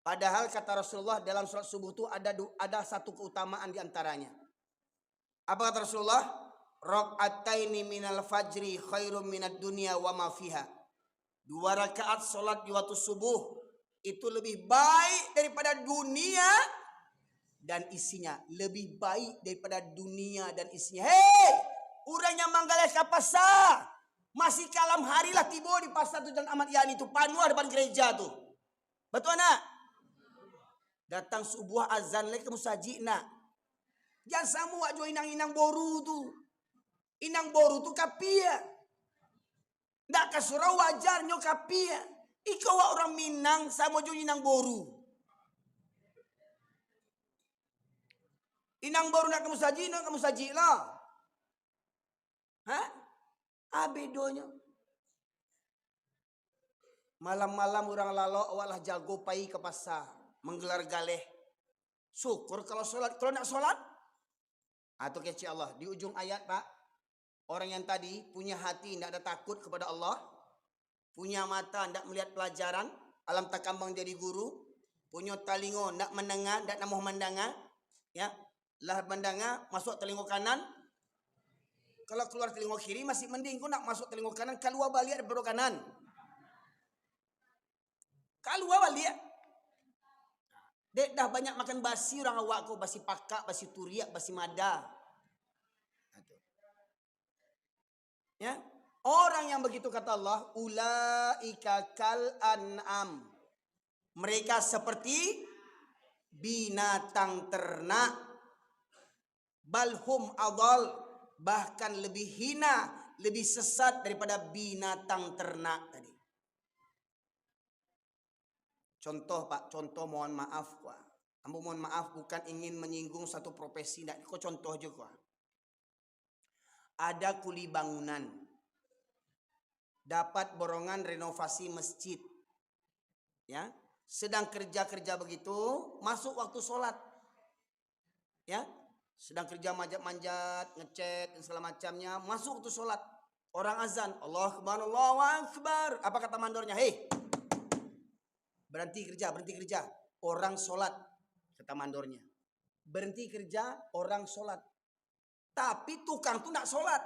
Padahal kata Rasulullah dalam sholat subuh itu ada satu keutamaan di antaranya. Apa kata Rasulullah? Raq'ataini minal fajri khairum minad dunya wa ma fiha. 2 rakaat sholat di waktu subuh itu lebih baik daripada dunia dan isinya lebih baik daripada dunia dan isinya. Hei, orang yang manggalai ke pasar, masih kalam hari lah tiba di pasar tu Jalan Ahmad Yani tu, panuah depan gereja tu. Betul nak? Datang sebuah azan lagi kamu saji nak. Jangan sama wak jo inang-inang boru tu. Inang boru tu kapia. Ndak kasurau wajarnya kapia. Ikaw wak orang Minang sama jo inang boru. Inang boru nak kamu saji lah. Hah? Bedonya. Malam-malam orang lalu walah jago pai ke pasar. Menggelar galeh. Syukur kalau solat. Kalau nak solat. Atau kece Allah. Di ujung ayat pak. Orang yang tadi punya hati tidak ada takut kepada Allah. Punya mata tidak melihat pelajaran. Alam takambang jadi guru. Punya talingo tidak mendengar. Tidak namuh mendengar. Ya. Lah mendengar masuk telingo kanan. Kalau keluar telingo kiri masih mending. Kau nak masuk telingo kanan. Keluar balik daripada kanan. Keluar balik. Dek dah banyak makan basi orang awak kau. Basi pakak, basi turiak, basi mada. Ya. Orang yang begitu kata Allah. Ulaika kal an'am. Mereka seperti binatang ternak. Balhum adal. Bahkan lebih hina. Lebih sesat daripada binatang ternak tadi. Contoh pak, contoh mohon maaf kuah. Ambo mohon maaf bukan ingin menyinggung satu profesi. Ndak, kau contoh juga. Ada kuli bangunan. Dapat borongan renovasi masjid. Ya, sedang kerja-kerja begitu, masuk waktu sholat. Ya, sedang kerja manjat-manjat, ngechat dan segala macamnya, masuk waktu sholat. Orang azan, Allahu Akbar, Allahu Akbar. Apa kata mandornya? Hei, berhenti kerja. Orang sholat, kata mandornya. Berhenti kerja, orang sholat. Tapi tukang tuh nak sholat.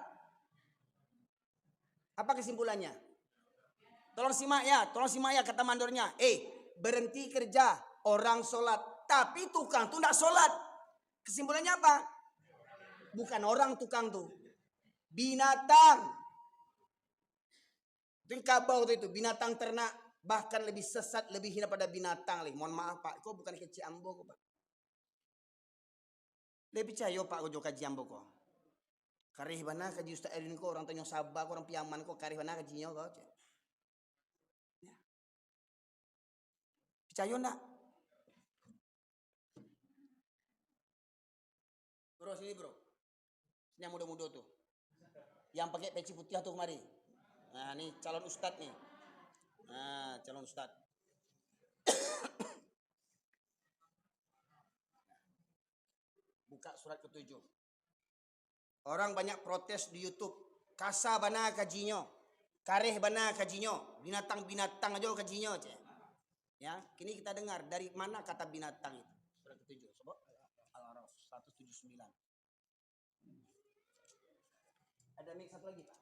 Apa kesimpulannya? Tolong simak ya kata mandornya. Berhenti kerja, orang sholat. Tapi tukang tuh nak sholat. Kesimpulannya apa? Bukan orang tukang tuh. Binatang. Itu kabau itu, binatang ternak. Bahkan lebih sesat, lebih hina pada binatang lagi. Mohon maaf pak, kau bukan kecil ambo kok pak. Lebih percaya pak kau juga kaji ambo kok. Karih mana kaji Ustaz Erin kau, orang tanya sabah, orang piaman kau, karih mana kajinya kau. Ya. Percaya nak? Bro sini bro. Sini yang muda-muda tuh. Yang pakai peci putih tuh kemari. Nah ini calon ustad nih. Nah, calon ustad. Buka surat ke-7. Orang banyak protes di YouTube. Kasa bana kajinya. Kareh bana kajinya. Binatang-binatang aja kajinya. Ya, kini kita dengar dari mana kata binatang itu. Surat ke-7. Coba. Al-Araf 179. Ada mic satu lagi, Pak.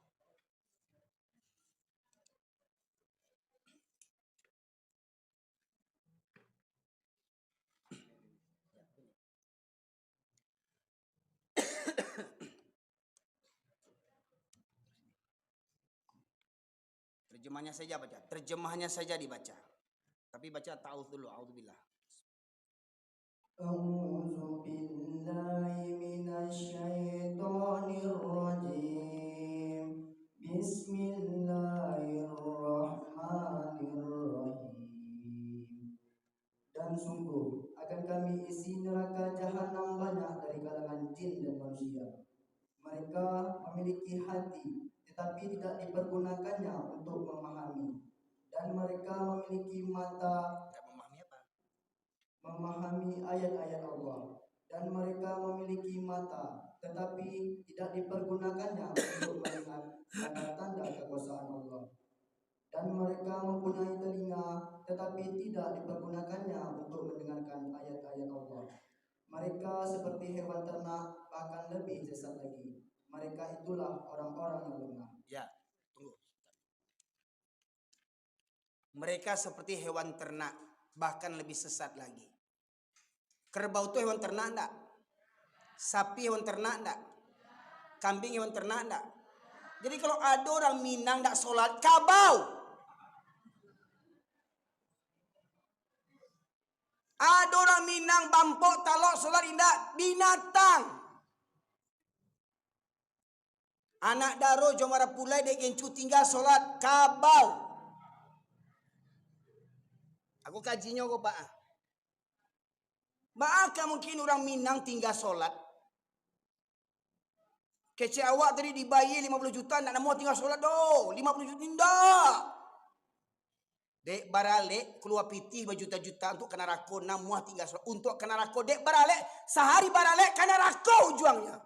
Terjemahnya saja dibaca. Tapi baca ta'awudz dulu, a'udzubillah. A'udzu billahi minasyaitonir rajim. Bismillahirrahmanirrahim. Dan sungguh akan kami isi neraka jahanam banyak dari kalangan jin dan manusia. Mereka memiliki hati tetapi tidak dipergunakannya untuk memahami, dan mereka memiliki mata memahami ayat-ayat Allah, dan mereka memiliki mata tetapi tidak dipergunakannya untuk melihat tanda-tanda kekuasaan Allah, dan mereka mempunyai telinga tetapi tidak dipergunakannya untuk mendengarkan ayat-ayat Allah. Mereka seperti hewan ternak, bahkan lebih sesat lagi. Mereka itulah orang-orang yang lemah. Ya, tunggu. Mereka seperti hewan ternak, bahkan lebih sesat lagi. Kerbau itu hewan ternak enggak? Sapi hewan ternak enggak? Kambing hewan ternak enggak? Jadi kalau ada orang Minang enggak sholat, kabau. Ada orang Minang bampok talok sholat indah, binatang. Anak daro jomara pulai dek gencu tinggal sholat, kabau. Aku kajinya kok Pak. Maka mungkin orang Minang tinggal sholat. Kece awak tadi dibayar 50 juta, nak mau tinggal sholat doh. 50 juta tidak. Dek barale keluar pitih berjuta-juta untuk kena rako, namuah tinggal sholat. Untuk kena rako, dek barale sehari barale kena rako juangnya.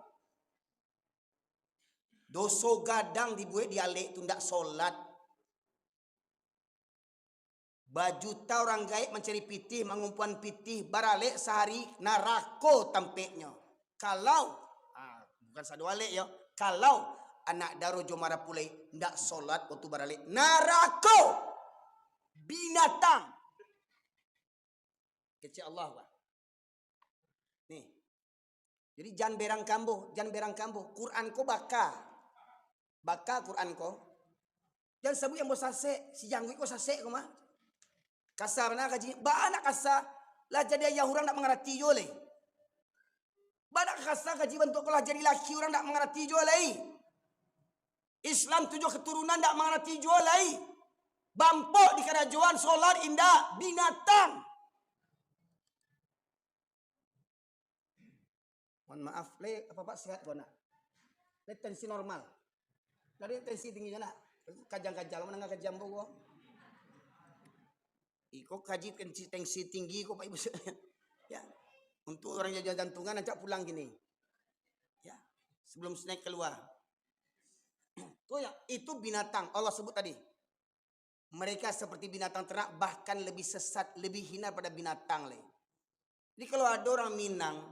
Doso gadang dibuat dialek itu ndak sholat. Bajuta orang gaib mencari pitih, mengumpulan pitih, barale sehari narako tampeknya. Kalau bukan sadu alek ya. Kalau anak daro jomara pulai ndak sholat waktu barale narako. Binatang. Kecil Allah Pak. Nih. Jadi jangan berang kambuh. Quran ko baka. Baka Quran ko. Jangan sebut yang bosase, si janggu ko sase ko mah. Kasar na kaji, ba anak kasar lah jadi ayah orang tak mengerti jole. Ba anak kasar kaji bentuk ko lah jadi laki orang tak mengerti jole. Islam 7 keturunan tak mengerti jole. Bampok di kerajaan solar indah binatang. Mohon maaf, apa Pak sehat kau nak? Tensi normal. Dari tensi tinggi nak. Kajang-kajang mana nggak kajang bawa? Iko kaji tensi tinggi kok Pak Ibu. Ya. Untuk orang jajan jantungan ajak pulang gini. Ya. Sebelum snack keluar. Tuh ya, itu binatang. Allah sebut tadi. Mereka seperti binatang ternak, bahkan lebih sesat, lebih hina pada binatang. Jadi kalau ada orang Minang,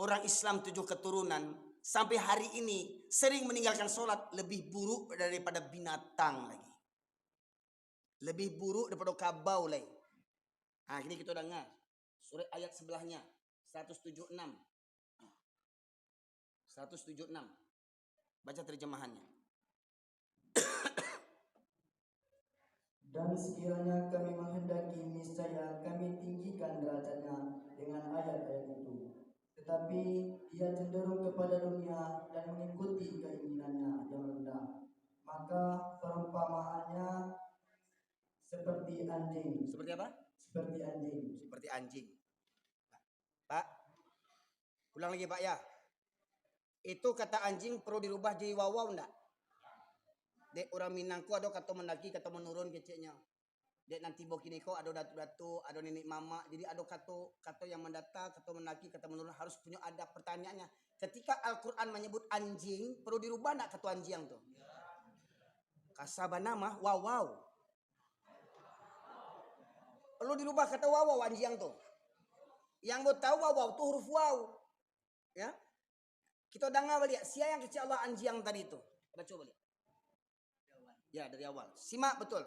orang Islam 7 keturunan, sampai hari ini sering meninggalkan sholat, lebih buruk daripada binatang lagi. Lebih buruk daripada kabau lagi. Nah ini kita dengar. Surat ayat sebelahnya, 176. 176. Baca terjemahannya. Dan sekiranya kami menghendaki, niscaya kami tinggikan derajatnya dengan ayat-ayat itu. Tetapi ia cenderung kepada dunia dan mengikuti keinginannya yang rendah. Maka perumpamaannya seperti anjing. Seperti apa? Seperti anjing. Seperti anjing. Pak, ulang lagi Pak ya. Itu kata anjing perlu dirubah jadi wawaw enggak? Dek orang Minangku ada kata mendaki, kata menurun keceknya. Dek nanti bokini ko ada datu-datu, ada nenek mama. Jadi ada kata yang mendata, kata mendaki, kata menurun harus punya ada pertanyaannya. Ketika Al-Quran menyebut anjing, perlu dirubah enggak kata anjing tuh? Kasabana mah wawaw. Perlu dirubah kata wawaw anjing tuh. Yang gue tahu wawaw tuh huruf waw. Ya. Kita dengar balik. Siapa yang kecil Allah anjing tadi itu? Baca balik. Ya dari awal. Simak betul.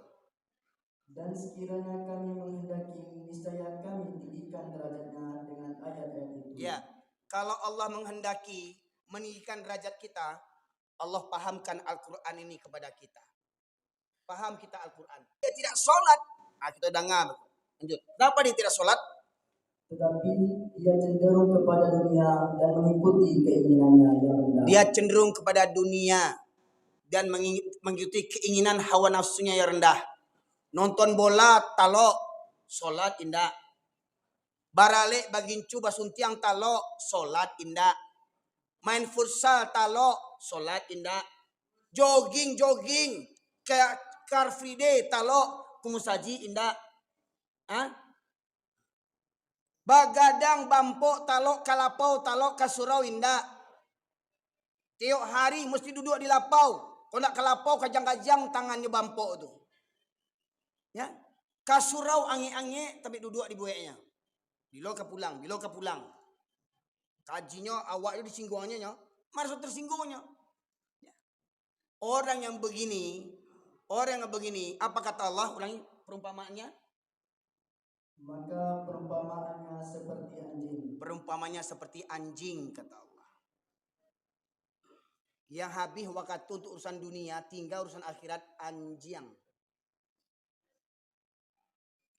Dan sekiranya kami menghendaki, niscaya kami tinggikan derajatnya dengan ayat-ayat itu. Ya, kalau Allah menghendaki meninggikan derajat kita, Allah pahamkan Al-Quran ini kepada kita. Paham kita Al-Quran. Dia tidak sholat. Nah, kita dengar. Lanjut. Kenapa dia tidak sholat? Tetapi ia cenderung kepada dunia dan mengikuti keinginannya yang rendah. Dia cenderung kepada dunia dan mengikuti keinginan hawa nafsunya yang rendah. Nonton bola talok, sholat indah. Barale bagincu basuntiang talok, sholat indah. Main futsal talok, sholat indah. Jogging ke Car Free Day talok, kumusaji indah. Bagadang bampok talok kalapau talok kasurau indah. Tiap hari mesti duduk di lapau. Kalau nak kelapau kajang-kajang tangannya bampok tu. Ya. Kasurau ange-ange tapi duduk di bueknya. Bila ke pulang. Kajinya awak itu disinggungnya nya, merasa tersinggungnya. Ya. Orang yang begini, apa kata Allah? Ulangi perumpamaannya. Maka perumpamaannya seperti anjing. Perumpamannya seperti anjing, kata Allah. Yang habis waktu untuk urusan dunia, tinggal urusan akhirat, anjing.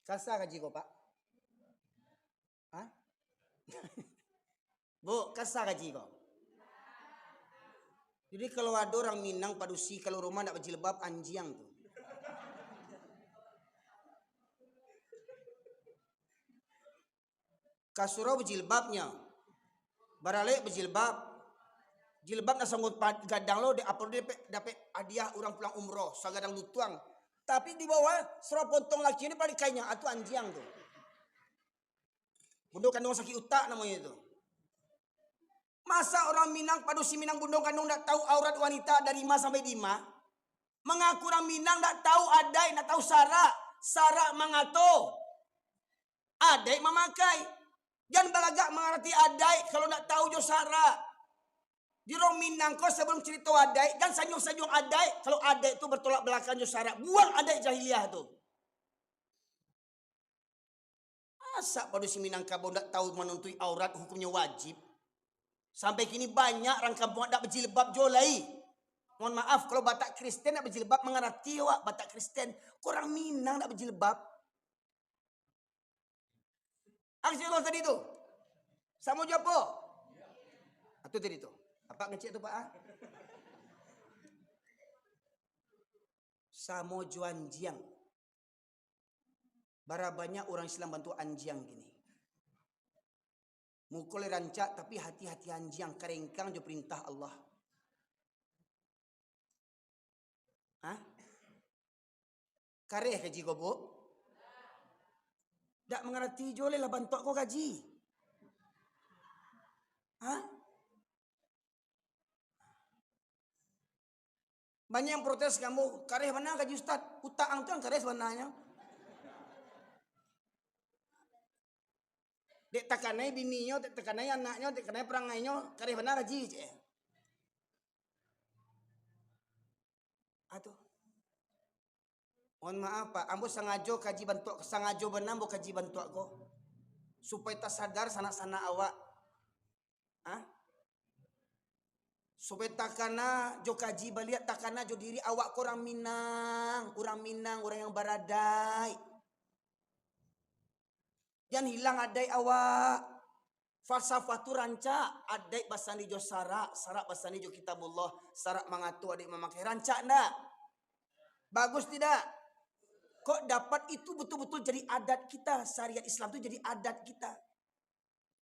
Kasar gaji kok, Pak? Hah? Bu, kasar gaji kok? Jadi kalau ada orang Minang padusi kalau rumah nak berjilbab, anjing tuh. Kasuro berjilbabnya, barale berjilbab, jilbab nak sanggup gadang lo, dapat hadiah orang pulang umroh, sagadang lutuang. Tapi di bawah serap pontong laki ini paling kayaknya, itu anjing tuh. Bundung kandung sakit utak namanya itu. Masa orang Minang, padusi Minang bundung kandung tak tahu aurat wanita dari 5 sampai 5? Mengaku orang Minang tak tahu adai, tak tahu sara mengato. Adai memakai. Jangan balagak mengerti adai kalau nak tahu jo sara. Di orang Minang kau sebelum cerita adai, dan sanjung-sanjung adai. Kalau adai itu bertolak belakang jo sara. Buang adai jahiliyah tu. Masa padusi Minangkabau tak tahu menuntui aurat hukumnya wajib. Sampai kini banyak orang kampung tak berjilbab jolai. Mohon maaf kalau Batak Kristen tak berjilbab mengerti wak Batak Kristen. Korang Minang tak berjilbab. Aksi Allah tadi tu. Sama jawab apa? Itu tadi tu. Apa ngecek tu Pak? Samo juanjiang. Bara banyak orang Islam bantu anjiang gini. Mukul rancak tapi hati-hati anjiang kerengkang jo perintah Allah. Hah? Kareh kaji kau bu? Tak mengerti joleh lah bantu kau gaji. Hah? Banyak yang protes kamu, kareh mana gaji Ustaz? Utang tu yang kareh sebenarnya. Dek takanai bininya, dek takanai anaknya, dek takanai perangainya, kareh mana gaji je. Aduh. Mohon maaf Pak, ambo sengaja kaji bantu, sengaja benar ambo kaji bantu aku. Supaya tak sadar sanak-sanak awak. Hah? Supaya takana jo kaji baliat takana jo diri awak orang Minang, orang yang baradai. Jangan hilang adai awak. Falsafah tu rancak, adai basani jo sarak basani jo kitabullah, sarak mengatu adik memakai rancak ndak? Bagus tidak? Kok dapat itu betul-betul jadi adat kita, syariat Islam itu jadi adat kita.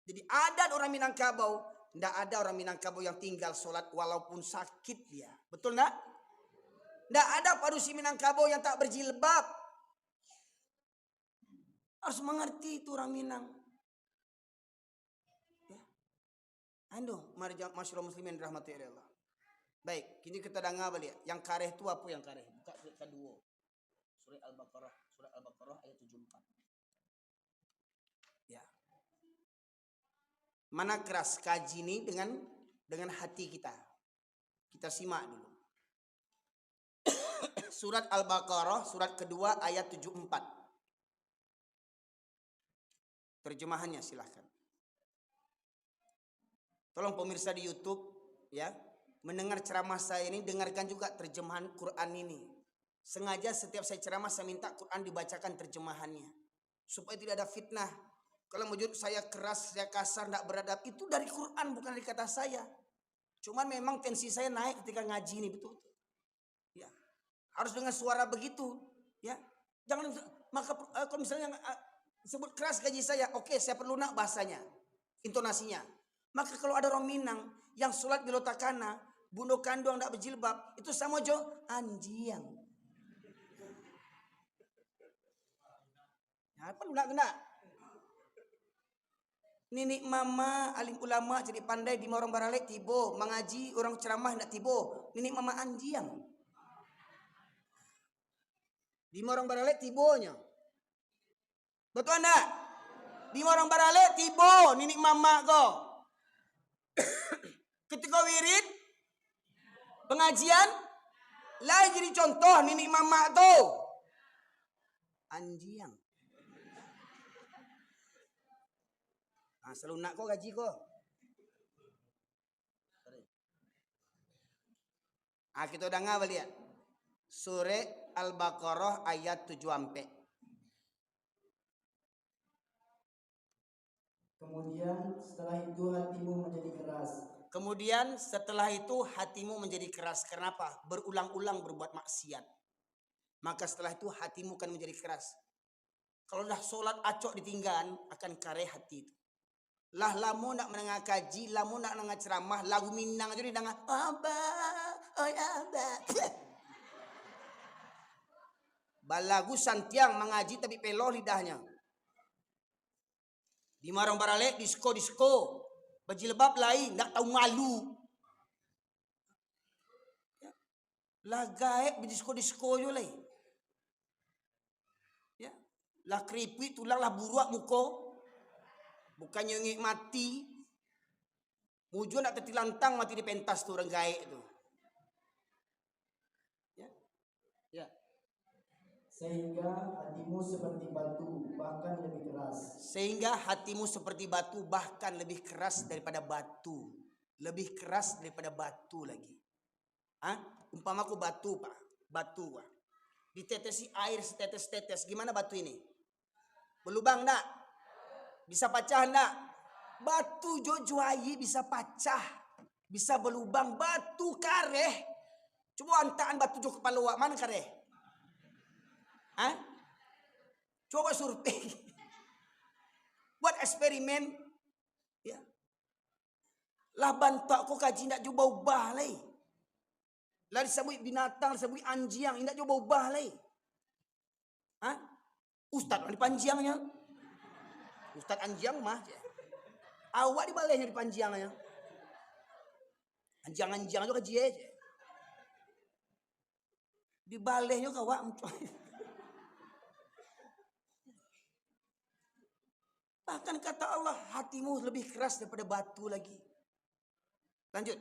Jadi adat orang Minangkabau. Tidak ada orang Minangkabau yang tinggal sholat walaupun sakit dia. Betul tak? Tidak ada padusi Minangkabau yang tak berjilbab. Harus mengerti itu orang Minang. Ya. Ando, masyarakat muslimin rahmati Allah. Baik, kini kita dengar balik. Yang kareh itu apa yang kareh? Buka kedua. Surah Al-Baqarah ayat 74. Ya. Mana keras kaji ini dengan hati kita. Kita simak dulu. Surat Al-Baqarah, surat kedua ayat 74. Terjemahannya silahkan. Tolong pemirsa di YouTube ya, mendengar ceramah saya ini dengarkan juga terjemahan Quran ini. Sengaja setiap saya ceramah saya minta Quran dibacakan terjemahannya supaya tidak ada fitnah. Kalau menurut saya keras, saya kasar, tidak beradab, itu dari Quran bukan dari kata saya. Cuman memang tensi saya naik ketika ngaji ini betul. Ya, harus dengan suara begitu. Ya, jangan maka kalau misalnya sebut keras gaji saya, oke, saya perlu nak bahasanya, intonasinya. Maka kalau ada orang Minang yang sholat di lotakana, bunuh kandung tidak berjilbab, itu sama jo anjiang. Apa nak kena? Nenek mama alim ulama jadi pandai di orang baralek tibo mengaji orang ceramah nak tibo. Nenek mama anjiang. Di orang baralek tibonya. Betul enggak? Di orang baralek tibo nenek mama ko. Ketika wirid pengajian lah jadi contoh nenek mama tu anjiang. selalu nak kok gaji kok. Kita udah ngawal ya. Surah Al-Baqarah ayat 7 ampe. Kemudian setelah itu hatimu menjadi keras. Kenapa? Berulang-ulang berbuat maksiat. Maka setelah itu hatimu akan menjadi keras. Kalau dah solat acok ditinggal, akan kare hati itu. Lah lamu nak menengah kaji, lamu nak menengah ceramah, lagu Minang aja didengar. Balagu santiang mengaji tapi peloh lidahnya. Di marang barale disko, baju lebab lain, tak tahu malu. Lah gaib disko yo lain. Ya, lah keripik tulang lah buruak muko. Bukannya ngik mati. Mujo nak tetilantang mati di pentas tu orang gaib tu. Ya. Ya. Sehingga hatimu seperti batu, bahkan lebih keras. Sehingga hatimu seperti batu, bahkan lebih keras daripada batu. Lebih keras daripada batu lagi. Umpama aku batu, Pak. Batu, Pak. Ditetesi air setetes-tetes. Gimana batu ini? Berlubang enggak? Bisa pecah enggak? Batu jojoai bisa pecah. Bisa berlubang. Batu kareh. Coba antaan batu jo kepala wak. Mana kareh? Coba survei. Buat eksperimen. Ya. Lah bantak kok kaji ndak coba ubah lagi. Lah disebut binatang, disebut anjing, ndak coba ubah lagi. Ustaz di panjangnya. Ustaz anjing mah. Awak di balainya di panjangnya. Anjing-anjing juga kaji aja. Di balainya kawak. Bahkan kata Allah, hatimu lebih keras daripada batu lagi. Lanjut.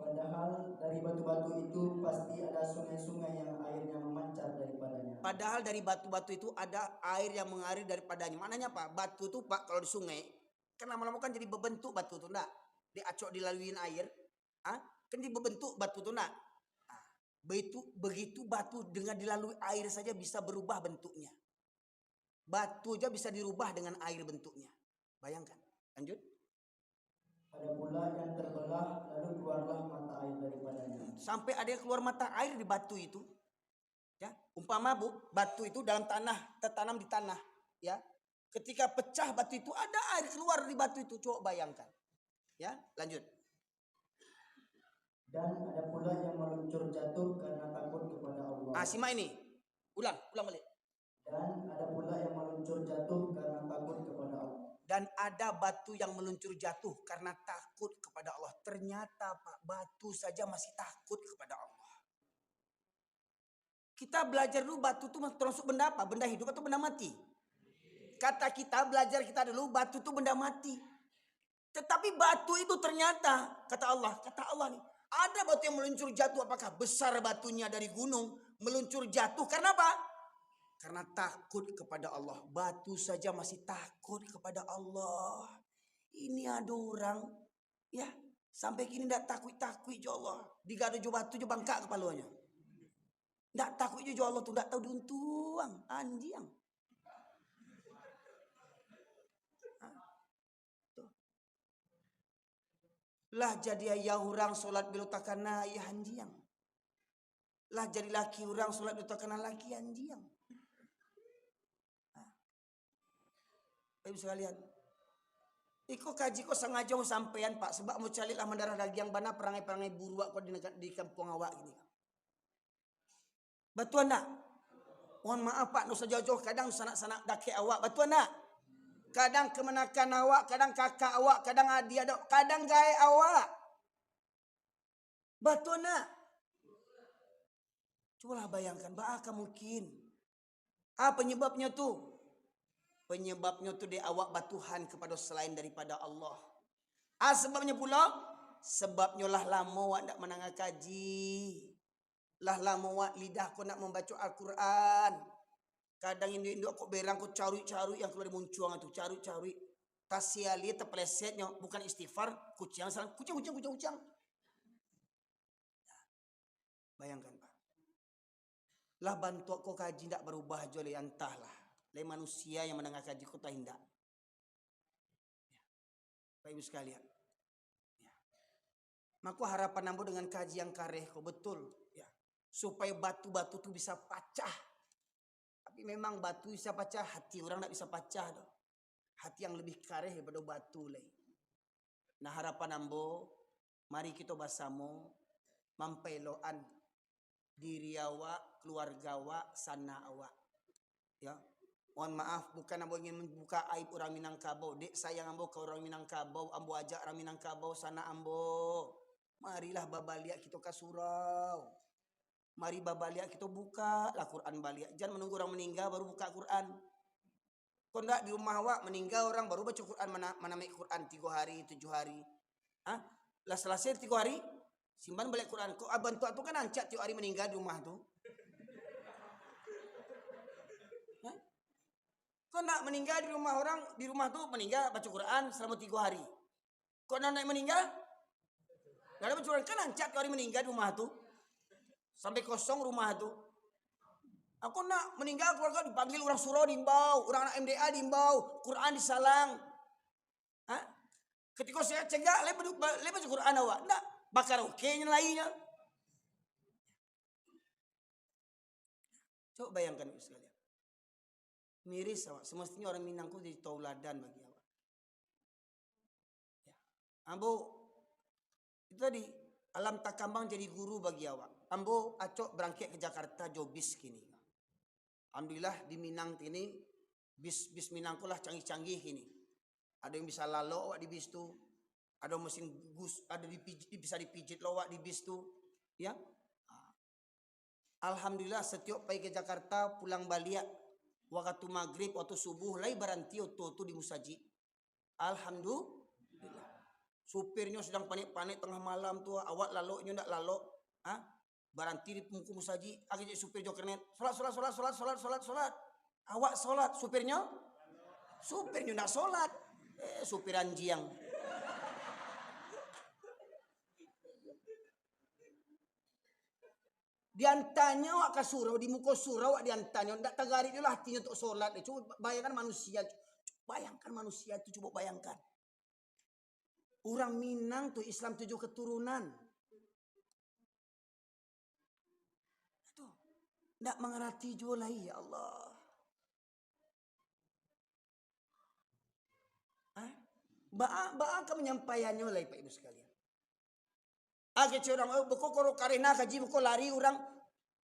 Padahal dari batu-batu itu pasti ada sungai-sungai yang airnya memancar daripadanya. Padahal dari batu-batu itu ada air yang mengalir daripadanya. Maknanya apa? Batu itu Pak kalau di sungai, kan lama-lama kan jadi berbentuk batu itu enggak? Diacok dilaluin air. Kan jadi berbentuk batu itu enggak? Begitu batu dengan dilalui air saja bisa berubah bentuknya. Batu aja bisa dirubah dengan air bentuknya. Bayangkan. Lanjut. Ada pula yang terbelah lalu keluarlah mata air daripadanya. Sampai ada yang keluar mata air di batu itu. Ya, umpama batu itu dalam tanah, tertanam di tanah, ya. Ketika pecah batu itu ada air keluar di batu itu. Coba bayangkan. Ya, lanjut. Dan ada pula yang meluncur jatuh karena takut kepada Allah. Simak ini. Ulang balik. Dan ada pula yang meluncur jatuh karena takut kepada Allah. Dan ada batu yang meluncur jatuh karena takut kepada Allah. Ternyata Pak, batu saja masih takut kepada Allah. Kita belajar dulu batu itu termasuk benda apa? Benda hidup atau benda mati? Kata kita belajar kita dulu batu itu benda mati. Tetapi batu itu ternyata kata Allah nih, ada batu yang meluncur jatuh. Apakah besar batunya dari gunung meluncur jatuh? Karena apa? Karena takut kepada Allah. Batu saja masih takut kepada Allah. Ini ada orang ya sampai kini tidak takut jo Allah. Digado jo batu jo bangkak kepalanya. Tidak takut jo Allah tuh, tidak tahu diuntuang anjing. Lah jadi ayah orang solat belotakana ayah anjing. Lah jadi laki orang solat belotakana laki anjing. Baik sekalian. Iko kaji ko sengaja sampean Pak sebab mau cari lah mendarah daging bana perangai-perangai buruak kok di kampung awak ini. Betul nak? Mohon maaf Pak, nusa jauh-jauh kadang sanak-sanak dake awak. Betul nak? Kadang kemenakan awak, kadang kakak awak, kadang adik ada, kadang gaya awak. Betul nak? Cobalah bayangkan, bakal mungkin. Penyebabnya tuh? Penyebabnya tu dia awak batuhan kepada selain daripada Allah. Sebabnya pula? Sebabnya lah lama awak nak menangah kaji. Lah lama awak lidah kau nak membaca Al-Quran. Kadang induk kok berang kok cari-cari yang keluar dari muncuang itu, cari-cari. Tasiali terpelesetnya bukan istighfar, kucing salah, kucing. Bayangkan Pak. Lah bantu kok kaji tidak berubah jole entahlah. Le manusia yang mendengar kaji kok tak hendak. Ya. Bapak Ibu sekalian. Ya. Maka harapan ambo dengan kaji yang kareh kok betul ya. Supaya batu-batu itu bisa pecah. Tapi memang batu bisa pecah, hati orang tidak bisa pecah. Hati yang lebih kareh daripada batu. Nah harapan ambo, mari kita bersama mempeloan diri awak, keluarga awak, sana awak. Ya, mohon maaf, bukan ambo ingin membuka aib orang Minangkabau. Dek sayang ambo ke orang Minangkabau, ambo ajak orang Minangkabau sana ambo. Marilah babaliak kita ke surau. Mari babaliak kita buka lah Quran baliak. Jangan menunggu orang meninggal baru buka Quran. Kau enggak di rumah awak meninggal orang baru baca Quran menamai Quran 3 hari 7 hari. Hah? Lah selesai 3 hari simpan balik Quran. Kau abang tua tu kan ancak 3 hari meninggal di rumah tu. Hah? Kau enggak meninggal di rumah orang di rumah tu meninggal baca Quran selama 3 hari. Kau nak meninggal? Enggak ada baca Quran kan ancak 3 hari meninggal di rumah tu. Sampai kosong rumah tu. Aku nak meninggal keluarga dipanggil orang surau diimbau, orang anak MDA diimbau, Quran disalang. Hah? Ketika saya cegah, baca Quran awak. Enggak, bakar oke-nya lainnya. Coba bayangkan sekalian. Miris awak, semestinya orang Minangku jadi tauladan bagi awak. Ya. Ambo itu tadi alam takambang jadi guru bagi awak. Ambo acok berangkat ke Jakarta jobis kini. Alhamdulillah di Minang ini bis Minangku lah canggih-canggih ini. Ada yang bisa lalu awak di bis tu, ada mesin gus, ada bisa dipijit awak di bis tu, ya. Alhamdulillah setiap pergi ke Jakarta pulang balik waktu maghrib waktu subuh lai baranti tu di Musaji. Alhamdulillah. Supirnya sedang panik-panik tengah malam tu, awak lalu ndak lalu, baranti di muka Musaji, akhirnya supir jokernet, solat. Awak solat, supirnya nak solat. Supir anjing. Diantanya awak ke surau, di muka surau awak diantanya, ndak tagari dia lah hatinya untuk solat. Coba bayangkan manusia itu, coba bayangkan. Orang Minang tuh Islam 7 keturunan. Tidak mengerti juga lah ya Allah. Ba'a menyampaikannya lah Pak Ibu sekalian. Agak orang kalau karena kaji buku lari orang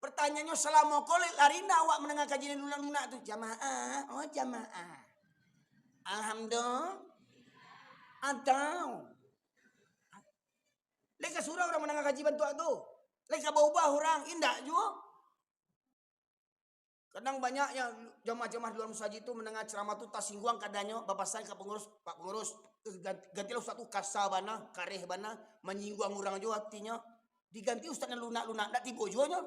pertanyaannya selama kau lari awak menengah kaji lunak tu jamaah. Oh jamaah. Alhamdulillah. Atau leka surau orang menengah kaji bantu tu. Leka baubah orang indah juga. Kadang banyaknya jamaah-jamaah di luar Musaji itu mendengar ceramah itu tak singguang kadanya bapak saya ke pengurus, Pak pengurus gantilah ustaz tu kasar bana, kareh bana, menyinggung orang juga hatinya. Diganti ustaznya lunak-lunak, tak tiba juga.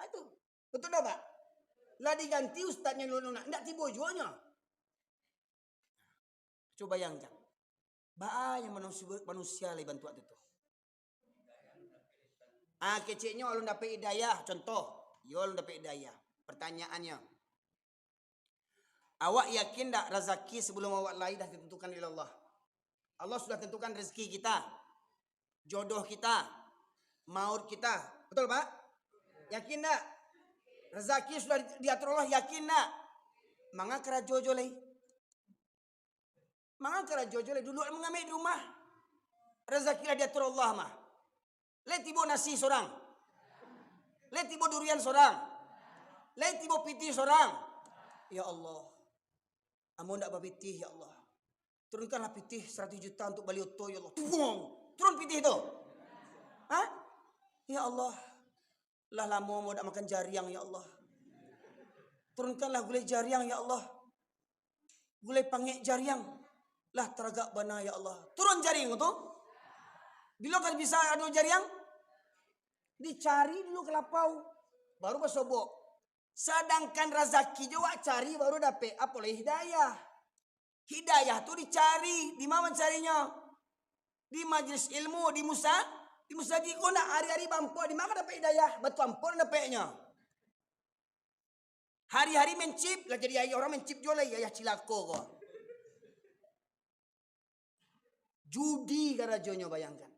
Itu betul tak Pak? Lah diganti ustaznya lunak, tak tiba juga. Coba bayangkan. Ba'a yang manusia lebih bantu itu. Keciknya ulun dapat hidayah. Contoh, ulun dapat hidayah. Pertanyaannya, awak yakin tak rezeki sebelum awak lahir dah ditentukan oleh Allah? Allah sudah tentukan rezeki kita, jodoh kita, maut kita. Betul Pak? Yakin tak? Rezeki sudah diatur Allah, yakin tak? Manga kera jojo lagi. Dulu mengambil di rumah. Rezeki lah diatur Allah mah. Le tibo nasi sorang. Le tibo durian sorang. Le tibo pitih sorang. Ya Allah. Amun ndak bapitih ya Allah. Turunkanlah pitih 100 juta untuk Balioto ya Allah. Turun pitih itu. Hah? Ya Allah. Lah lama mau ndak makan jariang ya Allah. Turunkanlah gulai jariang ya Allah. Gulai pangek jariang. Lah teragak bana ya Allah. Turun jaring itu. Bila kan bisa ada jariang? Dicari dulu kelapau. baru bersobok. Sedangkan rezeki juga cari baru dapat apa oleh hidayah. Hidayah tuh dicari, di mana carinya? Di majelis ilmu, di musajid kau nak hari-hari bampu, di mana dapat hidayah? Batu ampun dapatnya. Hari-hari mencip, lah jadi ayah orang mencip jual ayah cilako kau. Judi karajonya bayangkan.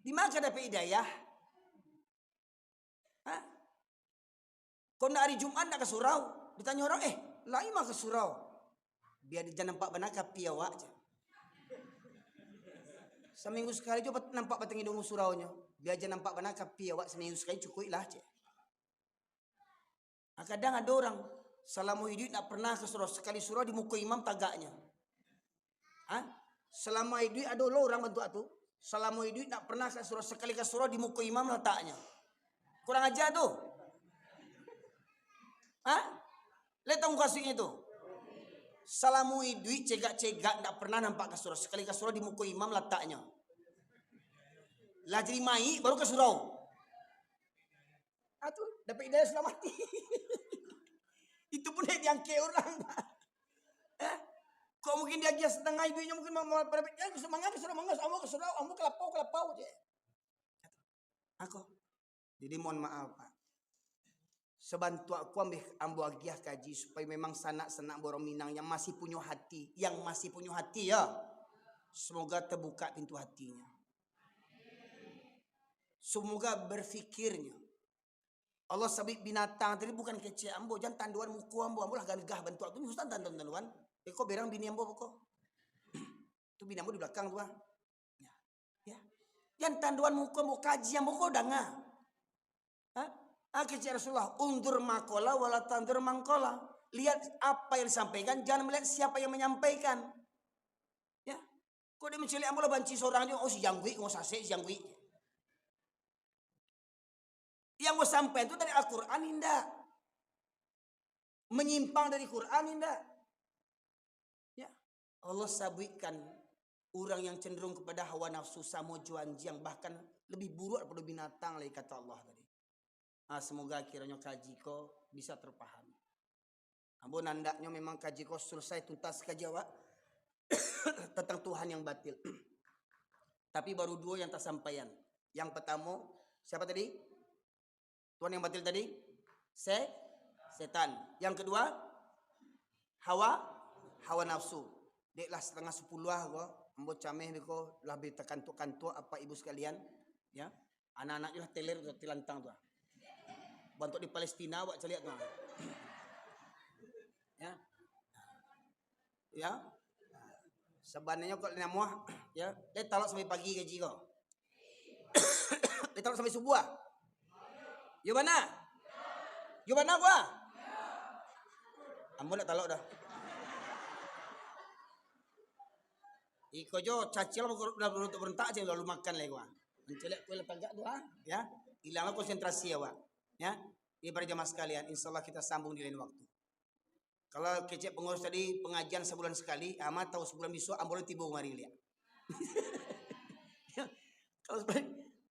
Di mana dapat hidayah? Hah? Kau nak hari Jumat nak ke surau, ditanya orang, lain mah ke surau. Biar dia nampak benar kapi awak je. Seminggu sekali juga nampak batang hidung suraunya. Biar dia nampak benar kapi awak seminggu sekali cukup lah je. Kadang ada orang selama hidup tak pernah ke surau, sekali surau di muka imam tagaknya. Selama hidup ada orang bentuk tu, selama hidup tak pernah ke surau, sekali ke surau di muka imam letaknya. Kurang ajar tu. Lihat tahu kasusnya tu. Selama hidup cegak-cegak tak pernah nampak ke surau, sekali ke surau di muka imam letaknya. Lah jadi mai baru ke surau. Tu dapat hidayah sudah mati. Itu pun dia diangkat orang. Kok mungkin dia setengah hidupnya mungkin mau semangat ke surau, amu kelapau je. Aku. Jadi mohon maaf Pak. Sebantu aku ambil agiah kaji supaya memang sanak-sanak borong Minang yang masih punya hati, ya. Semoga terbuka pintu hatinya. Semoga berfikirnya. Allah sabit binatang tadi bukan kecil ambo, jangan tanduan muku ambo lah gagah bantu aku Ustaz tanduan. Kok berang bini ambo pokok. Tu bini ambo di belakang tu Ya. Jangan tanduan muku ambo kaji ambo kok danga. Kecil Rasulullah, undur makola wala tandur mangkola. Lihat apa yang disampaikan, jangan melihat siapa yang menyampaikan. Ya. Kok dia menceli ambo lah banci seorang dia, si jangwi, ngosase si jangwi. Yang mau sampai itu dari Al-Quran indah. Menyimpang dari Quran indah. Ya. Allah sabitkan orang yang cenderung kepada hawa nafsu samo juanjiang bahkan lebih buruk daripada binatang lagi kata Allah tadi. Semoga kiranya kaji ko bisa terpahami. Ambo nandaknya memang kaji ko selesai tuntas kaji awak tentang Tuhan yang batil. Tapi baru dua yang tersampaian. Yang pertama siapa tadi? Tuhan yang batil tadi setan. Yang kedua hawa nafsu. Deklah setengah 10 gua ambo cameh beko lebih tekantuk-kantuk apa ibu sekalian ya. Anak-anak lah teler tilantang tu. Bantu di Palestina awak celiat tu. Ya. Ya. Sebenarnya kok namuah ya, dia talak sampai pagi gaji kau. Dia talak sampai subuh. Yo mana? Yo mana gua? Ambo nak talak dah. Iko jo cacil dah untuk berentak aja lalu makan lagi gua. Mencelek kue lepas gak tu ya. Hilanglah konsentrasi awak. Ya. Ini para jemaah sekalian, insyaallah kita sambung di lain waktu. Kalau kecek pengurus tadi pengajian sebulan sekali, amat tahu sebulan besok ambo tiba mari lihat. Kalau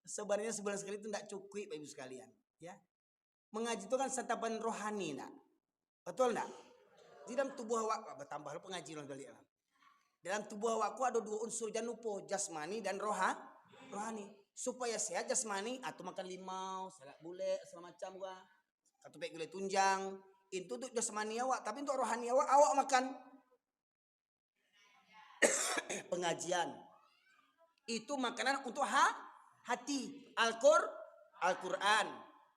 sebenarnya sebulan sekali itu tidak cukup Bapak Ibu sekalian. Ya, mengaji itu kan santapan rohani, nak, betul nak? Di dalam tubuh awak bertambah pengaji kali ya. Dalam tubuh awakku ada dua unsur jangan lupa, jasmani dan rohani. Supaya sehat jasmani, atau makan limau, salad bule, segala macam gua, atau baik gulai tunjang, itu untuk jasmani awak. Tapi untuk rohani awak makan pengajian. Itu makanan untuk hati. Al-Quran.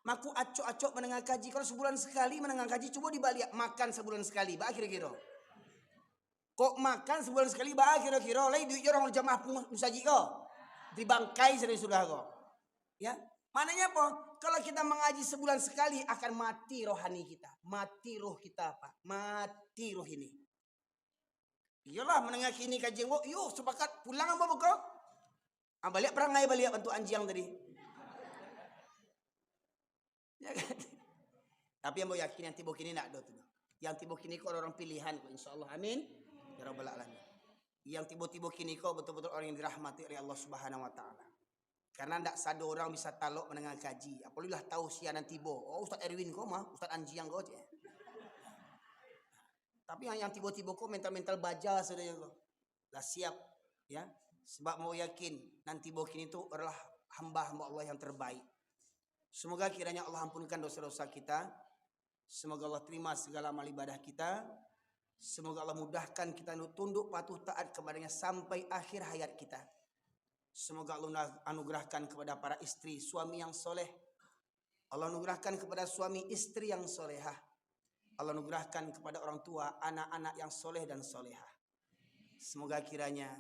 Maku acok-acok menengah kaji. Kalau sebulan sekali menengah kaji, coba dibalik makan sebulan sekali. Bah kira-kira. Kok makan sebulan sekali bah kira-kira. Lai duit orang jamaah musajid kau. Dibangkai sudah kau. Ya. Mananya apa? Kalau kita mengaji sebulan sekali akan mati rohani kita. Mati roh kita apa? Mati roh ini. Iyalah menengah kini kaji. Yuk sepakat pulang apa kau? Balik perangai balik bantu anjing tadi. Ya kan? Tapi yang mau yakin yang tibuk ini nak do tu. Yang tibuk ini kau orang pilihan kau insyaallah amin ya rabbal alamin. Yang tibuk-tibuk ini kau betul-betul orang yang dirahmati oleh Allah Subhanahu wa taala. Karena ndak sado orang bisa talok menengah kaji. Apabila tahu sianan tibo. Oh Ustaz Erwin kau mah, Ustaz Anji yang kau je. Tapi yang tibo-tibo kau mental-mental baja sudah kau. Lah siap ya. Sebab mau yakin nanti bokin itu adalah hamba-hamba Allah yang terbaik. Semoga kiranya Allah ampunkan dosa-dosa kita. Semoga Allah terima segala amal ibadah kita. Semoga Allah mudahkan kita untuk tunduk patuh taat kepadanya sampai akhir hayat kita. Semoga Allah anugerahkan kepada para istri suami yang soleh. Allah anugerahkan kepada suami istri yang solehah. Allah anugerahkan kepada orang tua anak-anak yang soleh dan solehah. Semoga kiranya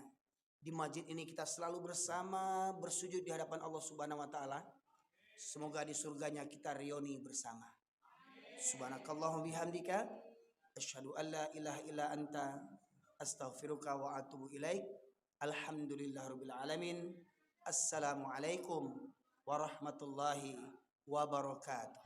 di masjid ini kita selalu bersama bersujud di hadapan Allah Subhanahu wa taala. Semoga di surganya kita reuni bersama. Subhanakallahumma bihamdika asyhadu an la ilaha illa anta astaghfiruka wa atubu ilaik. Alhamdulillahirabbil alamin. Assalamualaikum warahmatullahi wabarakatuh.